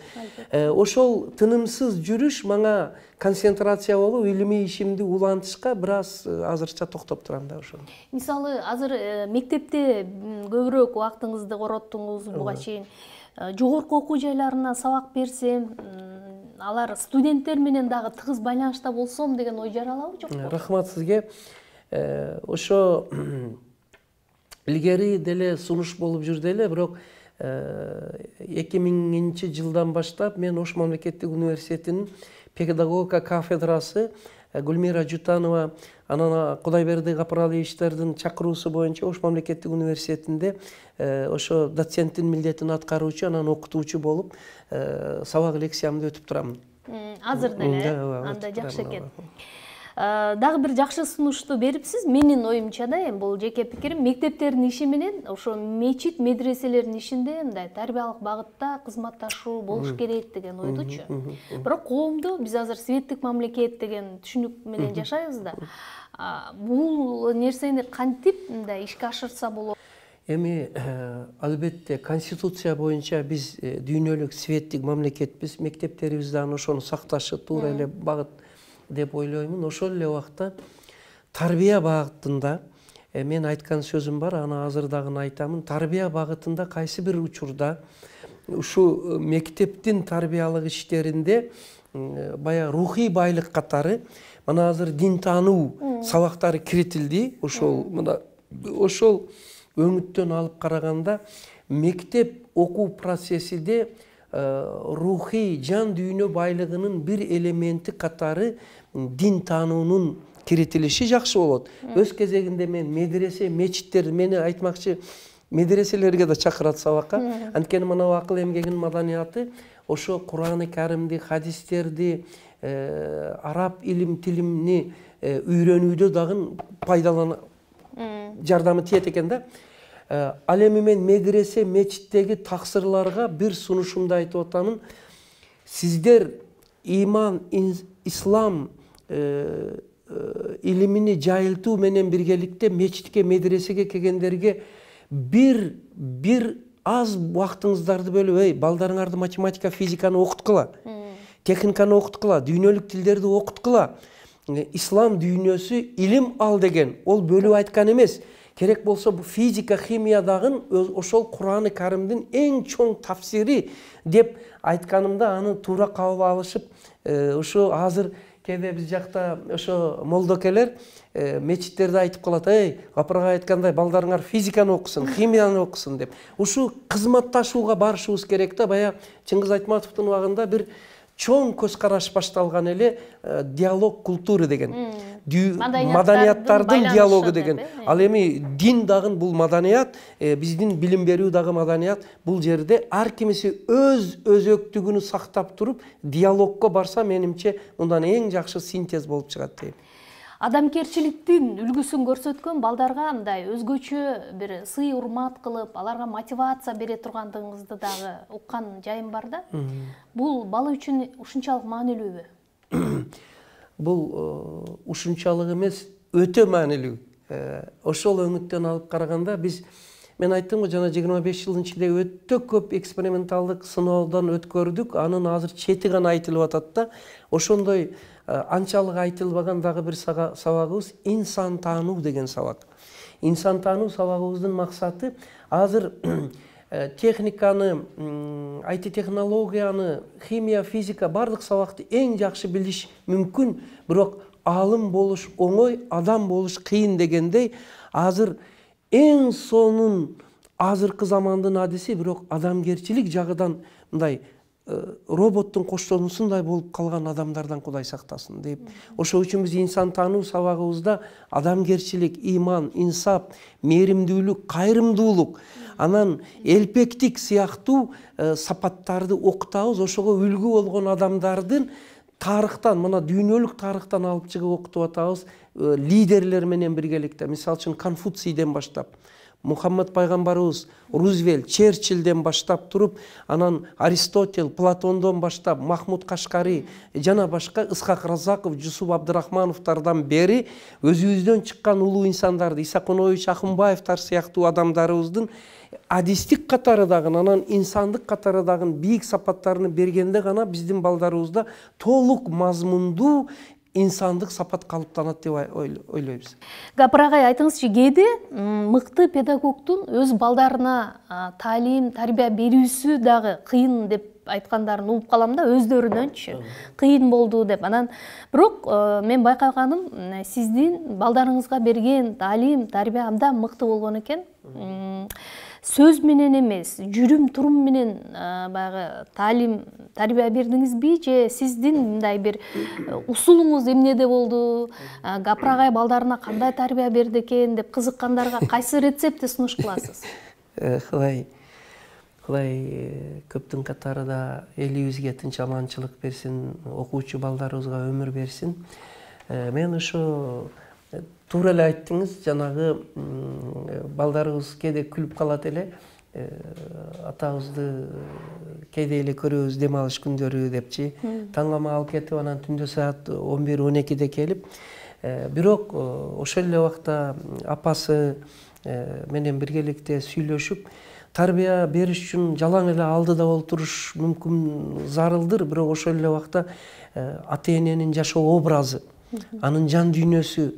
Ошол тынымсыз жүрүш мага концентрация болуп, илимий ишимди улантышка бир аз азырча токтоп турам да ошону. Мисалы, азыр мектепте көбүрөөк убактыңызды короттуңуз буга чейин. Жогорку окуу жайларына сабак берсем, алар студенттер менен дагы тыгыз байланышта болсом деген ой жаралабы, жокпу? Рахмат сизге. Ошо илгери деле сунуш болуп жүрдү эле, бирок 2000-жылдан баштап мен Ош мамлекеттик университетинин педагогика кафедрасы Гүлмира Жутанова, анан Кудайберди Гапыралы иштердин чакыруусу боюнча Ош мамлекеттик университетинде ошо доценттин милдетин аткаруучу, анан окутуучу болуп сабак лекциямды өтүп турамын. Азыр деле, анда жакшы экен. Дагы бир жакшы сунушту берипсиз. Менин оюмча да, эми бул жеке пикирим, мектептердин иши менен ошо мечит, медреселердин ишинде мындай тарбиялык багытта кызматташуу болуш керек деген ойдучу. Бирок коомдо биз азыр светтик мамлекет деген түшүнүк менен жашайбыз да. Бул нерсени кантип мындай ишке ашырса болот? Эми албетте конституция боюнча биз дүйнөлүк светтик мамлекетпиз, мектептерибиз дагы ошону сакташы туура эле багыт деп ойлоймун. Ошол эле убакта тарбия багытында мен айткан сөзүм бар, аны азыр дагы айтамын. Тарбия багытында кайсы бир учурда ушу мектептин тарбиялык иштеринде бая рухий байлык катары мына азыр дин таануу сабактары киритилди. Ошол өңүттөн алып караганда мектеп окуу процессиде рухий жан дүйнө байлыгынын бир элементи катары дин таануунун киритилиши жакшы болот. Өз кезегинде мен медресе, мечиттер, мени айтмакчы, медреселерге да чакырат сабакка. Анткени мына акыл эмгегинин маданияты ошо Кур'аны Каримди, хадистерди, араб илим тилимни үйрөнүүдө дагы жардамы тиет экен да. Ал эми мен медресе, мечиттеги таксырларга бир сунушумду айтып атамын. Сиздер иман, ислам илимини жайылтуу менен биргеликте мечитке, медресеге келгендерге бир аз убактыңыздарды бөлүп, балдарыңарды математика, физиканы окуткула, техниканы окуткула, дүйнөлүк тилдерди окуткула. Ислам дүйнөсү илим ал деген, ол бөлүп айткан эмес. Керек болсо бу физика, химия дагы ошол Кур'аны Каримдин эң чоң тафсири деп айтканымда аны туура кабыл алышып, ошо азыр кээде биз жакта ошо молдокелер мечиттерде айтып калат, Гапырга айткандай балдарыңар физиканы окусун, химияны окусун деп. Ушу кызматташууга барышыбыз керек да. Бая Чыңгыз Айтматовдун убагында бир чоң көз караш башталган эле диалог культуры деген. Маданияттардын диалогу деген. Ал эми дин дагы бул маданият, биздин билим берүү дагы маданият. Бул жерде ар кимиси өз өзөктүгүнү сактап туруп диалогко барса, менимче мындан эң жакшы синтез болуп чыгат дейм. Адамгерчиликтин үлгүсүн көрсөткөн балдарга мындай өзгөчө бир сый урмат кылып, аларга мотивация бере тургандыгыңызды дагы уккан жайым бар да. Бул бала үчүн ушунчалык маанилүүбү? Бул ушунчалык эмес, өтө маанилүү. Ошол өңүттөн алып караганда мен айттым го, жана 25 жылдын ичинде өтө көп эксперименталдык сыноодон өткөрдүк. Анын азыр чети гана айтылып атат да. Ошондой анчалык айтылбаган дагы бир сабагыбыз инсан таануу деген сабак. Инсан таануу сабагыбыздын максаты азыр техниканы, IT технологияны, химия, физика бардык сабакты эң жакшы билиш мүмкүн, бирок аалым болуш оңой, адам болуш кыйын дегендей, азыр эң сонун азыркы замандын адиси, бирок адамгерчилик жагыдан мындай роботтун коштонусундай болуп калган адамдардан Кудай сактасын деп. Ошол үчүн биз инсан таануу сабагыбызда адамгерчилик, иман, инсап, мээримдүүлүк, кайрымдуулук, анан элпектик сыяктуу сапаттарды окутабыз. Ошого үлгү болгон адамдардын тарыхтан, мына дүйнөлүк тарыхтан алып чыгып окутуп атабыз. Лидерлер менен биргеликте, мисалы үчүн Конфуцийден баштап, Мухаммад пайгамбарыбыз, Рузвельт, Черчиллден баштап туруп, анан Аристотель, Платондон баштап, Махмуд Кашкари жана башка Исхак Разаков, Жусуп Абдырахмановдордон бери өзүбүздөн чыккан улуу инсандарды, Иса Кунович Акынбаевтар сыяктуу адамдарыбыздын адистик катары дагы, анан инсандык катары дагы бийик сапаттарын бергенде гана биздин балдарыбызда толук мазмундуу инсандык сапат калыптанат деп ойлойбуз. Гапыр агай, айтыңызчы, кээде мыкты педагогдун өз балдарына таалим, тарбия берүүсү дагы кыйын деп айткандарын угуп калам да, өздөрүнөнчү кыйын болду деп. Анан бирок мен байкаганым, сиздин балдарыңызга берген таалим, тарбия абдан мыкты болгон экен. Сөз менен эмес, жүрүм турум менен баягы таалим, тарбия бердиңизби, же сиздин мындай бир усулуңуз эмнеде болду? Гапырагай балдарына кандай тарбия берди экен деп кызыккандарга кайсы рецептти сунуш кыласыз? Кудай көптүн катарында элибизге тынч аманчылык берсин, окуучу балдарыбызга өмүр берсин. Мен ошо туура эле айттыңыз, жанагы балдарыбыз кээде күлүп калат эле, атабызды кээде эле көрөбүз дем алыш күндөрү депчи, таңгама алып кетип, анан түндө саат 11-12-де келип, бирок ошол эле убакта апасы менен биргеликте сүйлөшүп, тарбия бериш үчүн жалаң эле алдыда олтуруш мүмкүн зарылдыр, бирок ошол эле убакта ата эненин жашоо образы, анын жан дүйнөсү,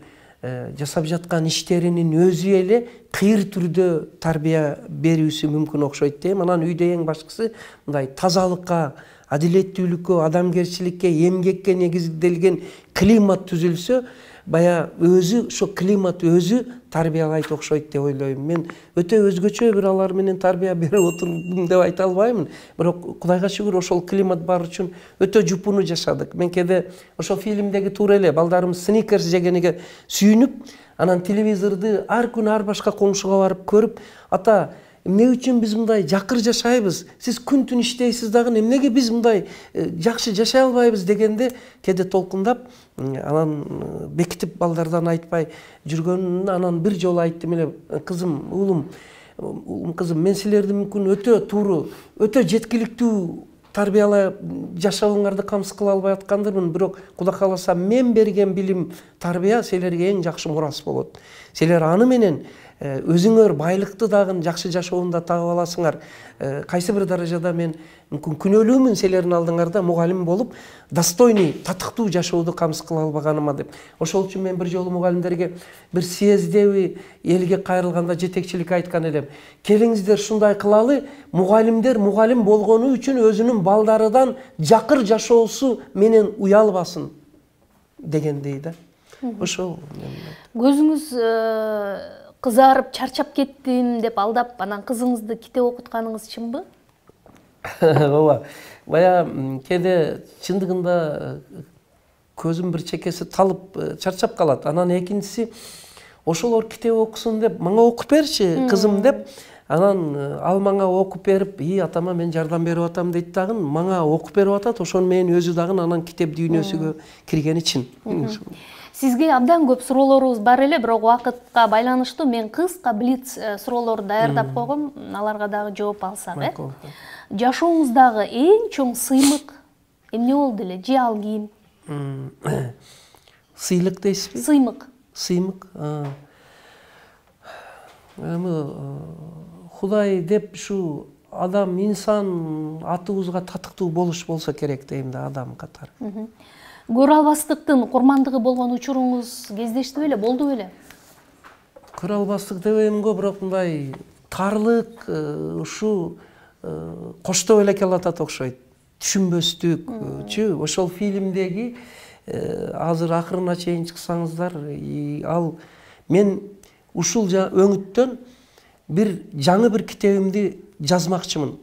жасап жаткан иштеринин өзү эле кыйыр түрдө тарбия берүүсү мүмкүн окшойт дейм. Анан үйдө эң башкысы мындай тазалыкка, адилеттүүлүккө, адамгерчиликке, эмгекке негизделген климат түзүлсө, бая өзү, ошо климат өзү тарбиялайт окшойт деп ойлойм. Мен өтө өзгөчө бир алар менен тарбия берип отурдум деп айта албаймын, бирок Кудайга шүгүр ошол климат бар үчүн өтө жупуну жашадык. Мен кээде ошол фильмдеги туура эле балдарым сникерс жегениге сүйүнүп, анан телевизорду ар күнү ар башка коңшуга барып көрүп, ата, эмне үчүн биз мындай жакыр жашайбыз? Сиз күн түн иштейсиз дагы, эмнеге биз мындай жакшы жашай албайбыз дегенде кээде толкундап, анан бекитип балдардан айтпай жүргөнүн, анан бир жолу айттым эле, кызым, уулум, кызым, мен силерди мүмкүн өтө тууру, өтө жеткиликтүү тарбиялай жашооңарды камсыз кыла албай аткандырмын, бирок Кудай кааласа мен берген билим, тарбия силерге эң жакшы мурас болот. Силер аны менен өзүңөр байлыкты дагы жакшы жашоонда таап аласыңар. Кайсы бир даражада мен мүмкүн күнөөлүүмүн силердин алдыңарда мугалим болуп, достойный, татыктуу жашоодо камсыз кыла албаганыма деп. Ошол үчүн мен бир жолу мугалимдерге бир съездеби элге кайрылганда жетекчилик айткан элем. Келиңиздер ушундай кылалы, мугалимдер мугалим болгону үчүн өзүнүн балдарыдан жакыр жашоосу менен уялбасын дегендей да. Ошол Көзүңүз кызарып, чарчап кеттим деп алдап, анан кызыңызды китеп окутканыңыз чынбы? Ооба. Бая кээде чындыгында көзүм бир чекеси талып чарчап калат. Анан экинчиси ошолор китеп окусун деп, мага окуп берчи, кызым деп, анан ал мага окуп берип, атама мен жардам берип атам дейт дагы, мага окуп берип атат, ошону менен өзү дагы анан китеп дүйнөсүгө киргени чын. Сизге абдан көп суроолорубуз бар эле, бирок убакытка байланыштуу мен кыска блиц суроолорду даярдап койгом, аларга дагы жооп алсак, Жашооңуздагы эң чоң сыймык эмне болду эле? Же ал кийим? Сыйлык дейсизби? Сыймык. Сыймык. Кудай деп ушу адам, инсан атыбызга татыктуу болуш болсо керек дейм да, адам катары. Көрө албастыктын курмандыгы болгон учуруңуз кездешти беле, болду беле? Көрө албастык дебейм го, бирок мындай тарлык ушу коштоп эле келатат окшойт. Түшүнбөстүкчү. Ошол фильмдеги азыр акырына чейин чыксаңыздар, ал мен ушул өңүттөн бир жаңы бир китебимди жазмакчымын.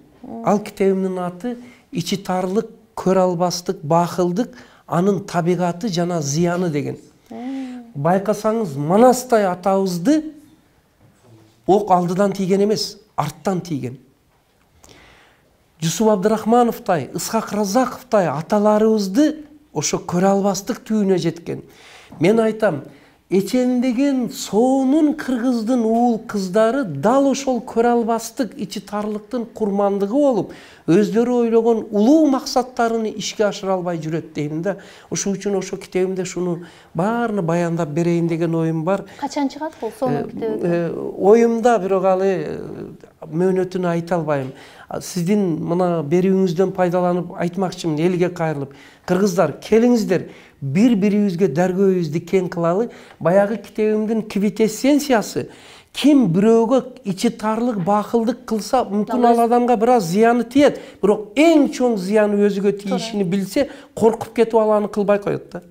Ал китебимдин аты «Ичи тарлык, көрө албастык, бакылдык, анын табигаты жана зыяны» деген. Байкасаңыз, Манастай атабызды ок алдыдан тийген эмес, арттан тийген. Жусуп Абдырахмановтай, Ысхак Разаковтай аталарыбызды ошо көрө албастык түйүнө жеткен. Мен айтам, эчендеген соонун кыргыздын уул кыздары дал ошол көрө албастык, ичи тарлыктын курмандыгы болуп, өздөрү ойлогон улуу максаттарын ишке ашыра албай жүрөт дейм да. Ошол үчүн ошо китебимде шуну баарына баяндап берейин деген оюм бар. Качан чыгат бул сонун китеби? Оюмда, бирок алы мөөнөтүн айта албайм. Сиздин мына берүүңүздөн пайдаланып айтмакчымын, элге кайрылып. Кыргыздар, келиңиздер, бири-бирибизге даргөөбүздү кең кылалы. Баягы китебимдин квитэссенциясы ким бирөөгө ичи тарлык, бакылдык кылса, мүмкүн ал адамга бир аз зыяны тиет. Бирок эң чоң зыяны өзүгө тийишини билсе, коркуп кетип аны кылбай коет да.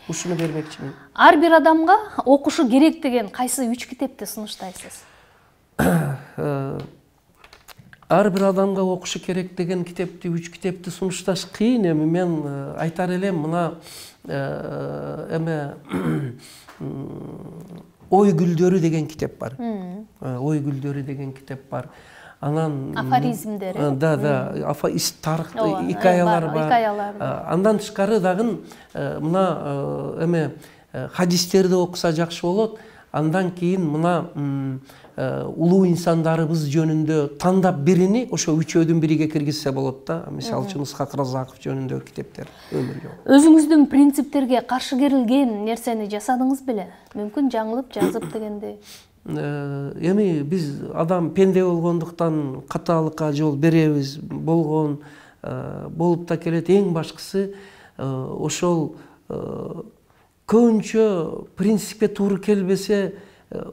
Ушуну бермекчимин. Ар бир адамга окушу керек деген кайсы 3 китепти сунуштайсыз? Ар бир адамга окушу керек деген китепти, 3 китепти сунушташ кыйын. Эми мен айтар элем, мына Ой гүлдөрү деген китеп бар. Ой гүлдөрү деген китеп бар. Анан афоризмдери. Да, тарых икаялар бар. Андан тышкары дагы мына хадистерди окуса жакшы болот. Андан кийин мына улуу инсандарыбыз жөнүндө тандап бирини ошо үчөөдүн бириге киргизсе болот да. Мисалы үчүн Исхак Разаков жөнүндөгү китептер, өмүр жолу. Өзүңүздүн принциптерге каршы келген нерсени жасадыңыз беле? Мүмкүн жаңылып жазып дегендей. Эми биз адам пенде болгондуктан катаалыкка жол беребиз болгон болуп да келет. Эң башкысы ошол көбүнчө принципке туура келбесе,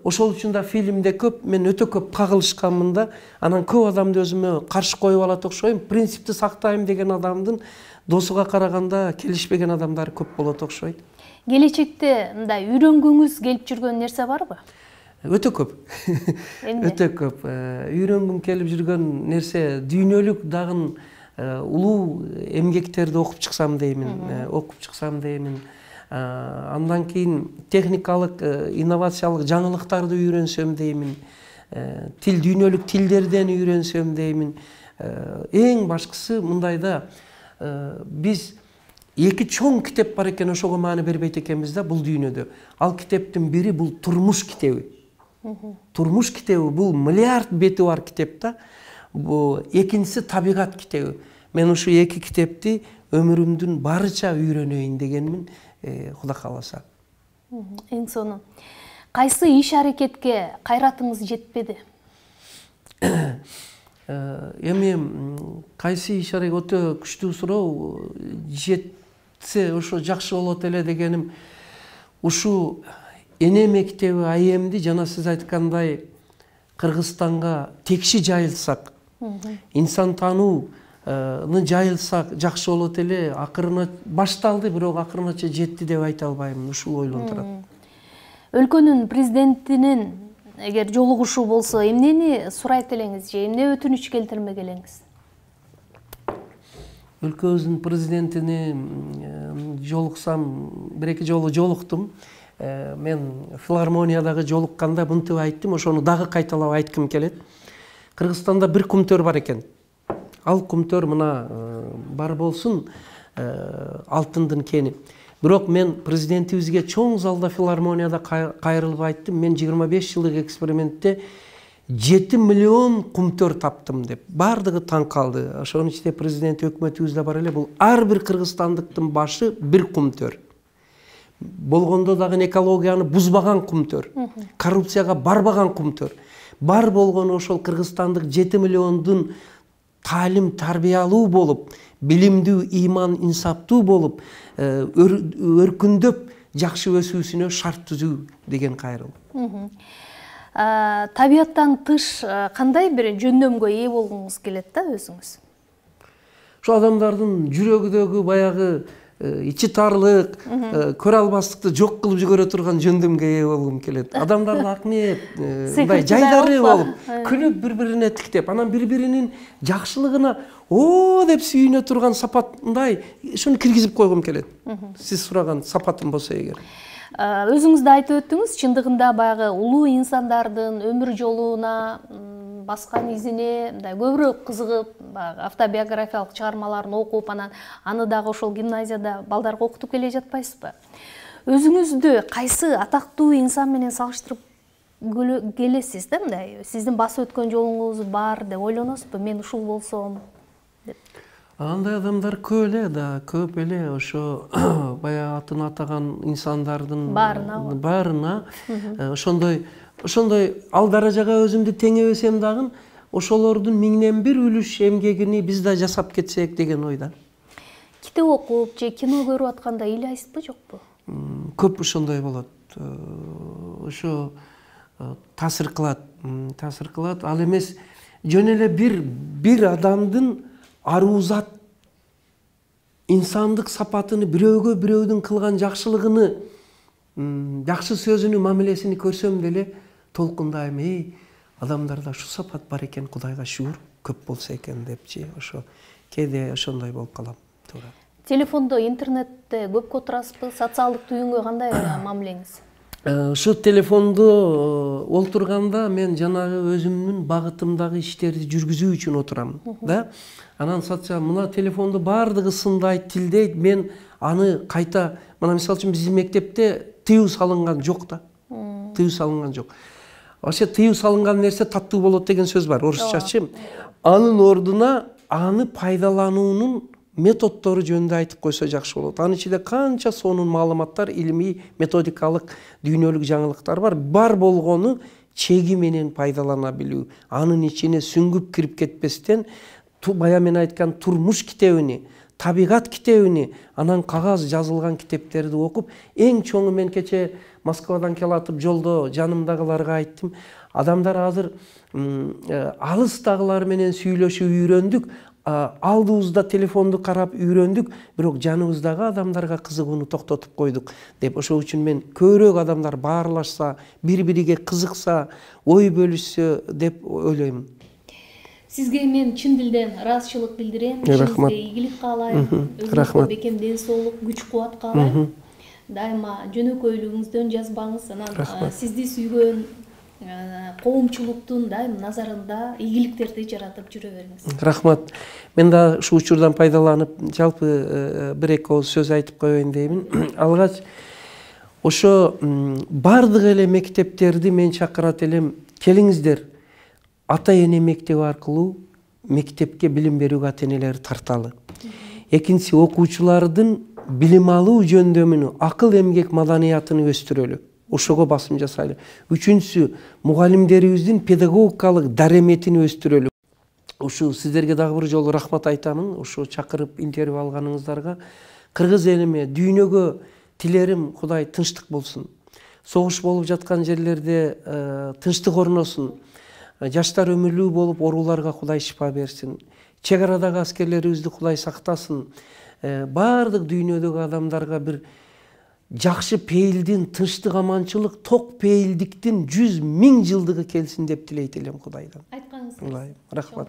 ошол үчүн да фильмде көп, мен өтө көп кагылышканмын да. Анан көп адамды өзүмө каршы коюп алат окшойм. Принципти сактайм деген адамдын досуга караганда келишпеген адамдар көп болот окшойт. Келечекте мындай үйрөнгүңүз келип жүргөн нерсе барбы? Өтө көп. Өтө көп. Үйрөнгүм келип жүргөн нерсе дүйнөлүк дагы улуу эмгектерди окуп чыксам деймин. Андан кийин техникалык, инновациялык жаңылыктарды үйрөнсөм деймин. Тил, дүйнөлүк тилдерден үйрөнсөм деймин. Эң башкысы мындайда биз эки чоң китеп бар экен, ошого маани бербейт экенбиз да бул дүйнөдө. Ал китептин бири бул турмуш китеби. Турмуш китеби бул миллиард бети бар китеп да. Бул экинчиси табигат китеби. Мен ушу эки китепти өмүрүмдүн барыча үйрөнөйүн дегенмин, Кудай кааласа. Эң сону кайсы иш аракетке кайратыңыз жетпеди? Эми кайсы иш аракет өтө күчтүү суроо. Жетсе ошо жакшы болот эле дегеним, ушу Энеме китеби айемди жана сиз айткандай Кыргызстанга текши жайылсак, инсан таанууну жайылсак жакшы болот эле. Акырына башталды, бирок акырынача жетти деп айта албайм. Ушул ойлон турат. Өлкөнүн президентинин эгер жолугушуу болсо, эмнени сурайт элеңиз же эмне өтүнүч келтирмек элеңиз? Өлкөбүздүн президентине жолуксам, бир-эки жолу жолуктум. Мен филармониядагы жолукканда мынтип айттым, ошону дагы кайталап айткым келет. Кыргызстанда бир кумтөр бар экен. Ал кумтөр мына бар болсун, алтындын кени. Бирок мен президентибизге чоң залда филармонияда кайрылып айттым, мен 25 жылдык экспериментте 7 миллион кумтөр таптым деп. Бардыгы таң калды. Ошонун ичинде президент өкмөтүбүздө бар эле. Бул ар бир кыргызстандыктын башы бир кумтөр. Болгондо дагы экологияны бузбаган кумтөр, коррупцияга барбаган кумтөр. Бар болгону ошол кыргызстандык 7 миллиондун таалим тарбиялуу болуп, билимдүү, иман, инсаптуу болуп, өркүндөп, жакшы өсүүсүнө шарт түзүү деген кайрыл. Табияттан тыш кандай бир жөндөмгө ээ болгуңуз келет да өзүңүз? Ошо адамдардын жүрөгүдөгү баягы ичи тарлык, көрө албастыкты жок кылып жүгөрө турган жөндөмгө ээ болгум келет. Адамдардын акмиет, мындай жайдары болуп, күлүп бири-бирине тиктеп, анан бири-биринин жакшылыгына о деп сүйүнө турган сапатындай ошону киргизип койгум келет. Сиз сураган сапатым болсо эгер. Өзүңүз да айтып өттүңүз, чындыгында баягы улуу инсандардын өмүр жолуна, баскан изине көбүрөөк кызыгып, автобиографиялык чыгармаларын окуп, анан аны дагы ошол гимназияда балдарга окутуп келе жатпайсызбы? Өзүңүздү кайсы атактуу инсан менен салыштырып келесиз да, мындай сиздин басып өткөн жолуңуз бар деп ойлоносузбу? Мен ушул болсом деп. Андай адамдар көп эле да, көп эле ошо баягы атын атаган инсандардын баарына ошондой ал даражага өзүмдү теңебесем дагы, ошолордун 1000-ден 1 үлүш эмгегини биз да жасап кетсек деген ойда. Китеп окуп же кино көрүп атканда ыйлайсызбы, жокпу? Көп ошондой болот. Ошо таасир кылат. Ал эмес жөн эле бир адамдын аруузат инсандык сапатыны, бирөөгө кылган жакшылыгыны, жакшы сөзүнү, мамилесини көрсөм деле толкундайм. Адамдарда ушу сапат бар экен, Кудайга шүгүр, көп болсо экен депчи. Ошо кээде ошондой болуп калам. Туура. Телефондо, интернетте көпкө отурасызбы? Социалдык түйүнгө кандай мамилеңиз? Ушу телефондо олтурганда мен жанагы өзүмдүн багытымдагы иштерди жүргүзүү үчүн отурам да. Анан мына телефонду баардыгы сындайт, тилдейт. Мен аны кайта, мына мисалы үчүн биздин мектепте тыюу салынган жок да. Тыюу салынган жок. Вообще тыюу салынган нерсе таттуу болот деген сөз бар, орусчачы. Анын ордуна аны пайдалануунун методдору жөнүндө айтып койсо жакшы болот. Анын ичинде канча сонун маалыматтар, илимий, методикалык, дүйнөлүк жаңылыктар бар. Бар болгону чеги менен пайдалана билүү. Анын ичине сүңгүп кирип кетпестен, бая мен айткан турмуш китебини, табигат китебини, анан кагаз жазылган китептерди окуп, эң чоңу мен кече Москвадан келатып жолдо жанымдагыларга айттым. Адамдар азыр алыстагылар менен сүйлөшүп үйрөндүк, алдыбызда телефонду карап үйрөндүк, бирок жаныбыздагы адамдарга кызыгууну токтотуп койдук деп. Ошол үчүн мен көбүрөөк адамдар баарлашса, бири-бириге кызыкса, ой бөлүшсө деп ойлойм. Сизге мен чын дилден ыраазычылык билдирем. Рахмат. Сизге ийгилик каалайм. Рахмат. Бекем ден соолук, күч кубат каалайм. Дайыма жөнөкөйлүгүңүздөн жазбаңыз. Анан сизди сүйгөн коомчулуктун дайым назарында ийгиликтерди жаратып жүрө бериңиз. Рахмат. Мен да ушул учурдан пайдаланып, жалпы бир эки ооз сөз айтып коеюн деймин. Алгач ошо бардык эле мектептерди мен чакырат элем, келиңиздер, ата эне мектеби аркылуу мектепке билим берүүгө ата энелер тарталы. Экинчиси, окуучулардын билим алуу жөндөмүнү, акыл эмгек маданиятын өстүрөлү. Ошого басым жасайлы. Үчүнчүсү, мугалимдерибиздин педагогикалык дареметин өстүрөлү. Ушу сиздерге дагы бир жолу рахмат айтамын. Ушу чакырып интервью алганыңыздарга. Кыргыз элиме, дүйнөгө тилерим Кудай тынчтык болсун. Согуш болуп жаткан жерлерде тынчтык орносун. Жаштар өмүрлүү болуп, ооруларга Кудай шифа берсин. Чек арадагы аскерлерибизди Кудай сактасын. Бардык дүйнөдөгү адамдарга бир жакшы пейилдин, тынчтык, аманчылык, ток пейилдиктин 100 000 жылдыгы келсин деп тилейт элем Кудайдан. Айтканыңыз келсин. Рахмат.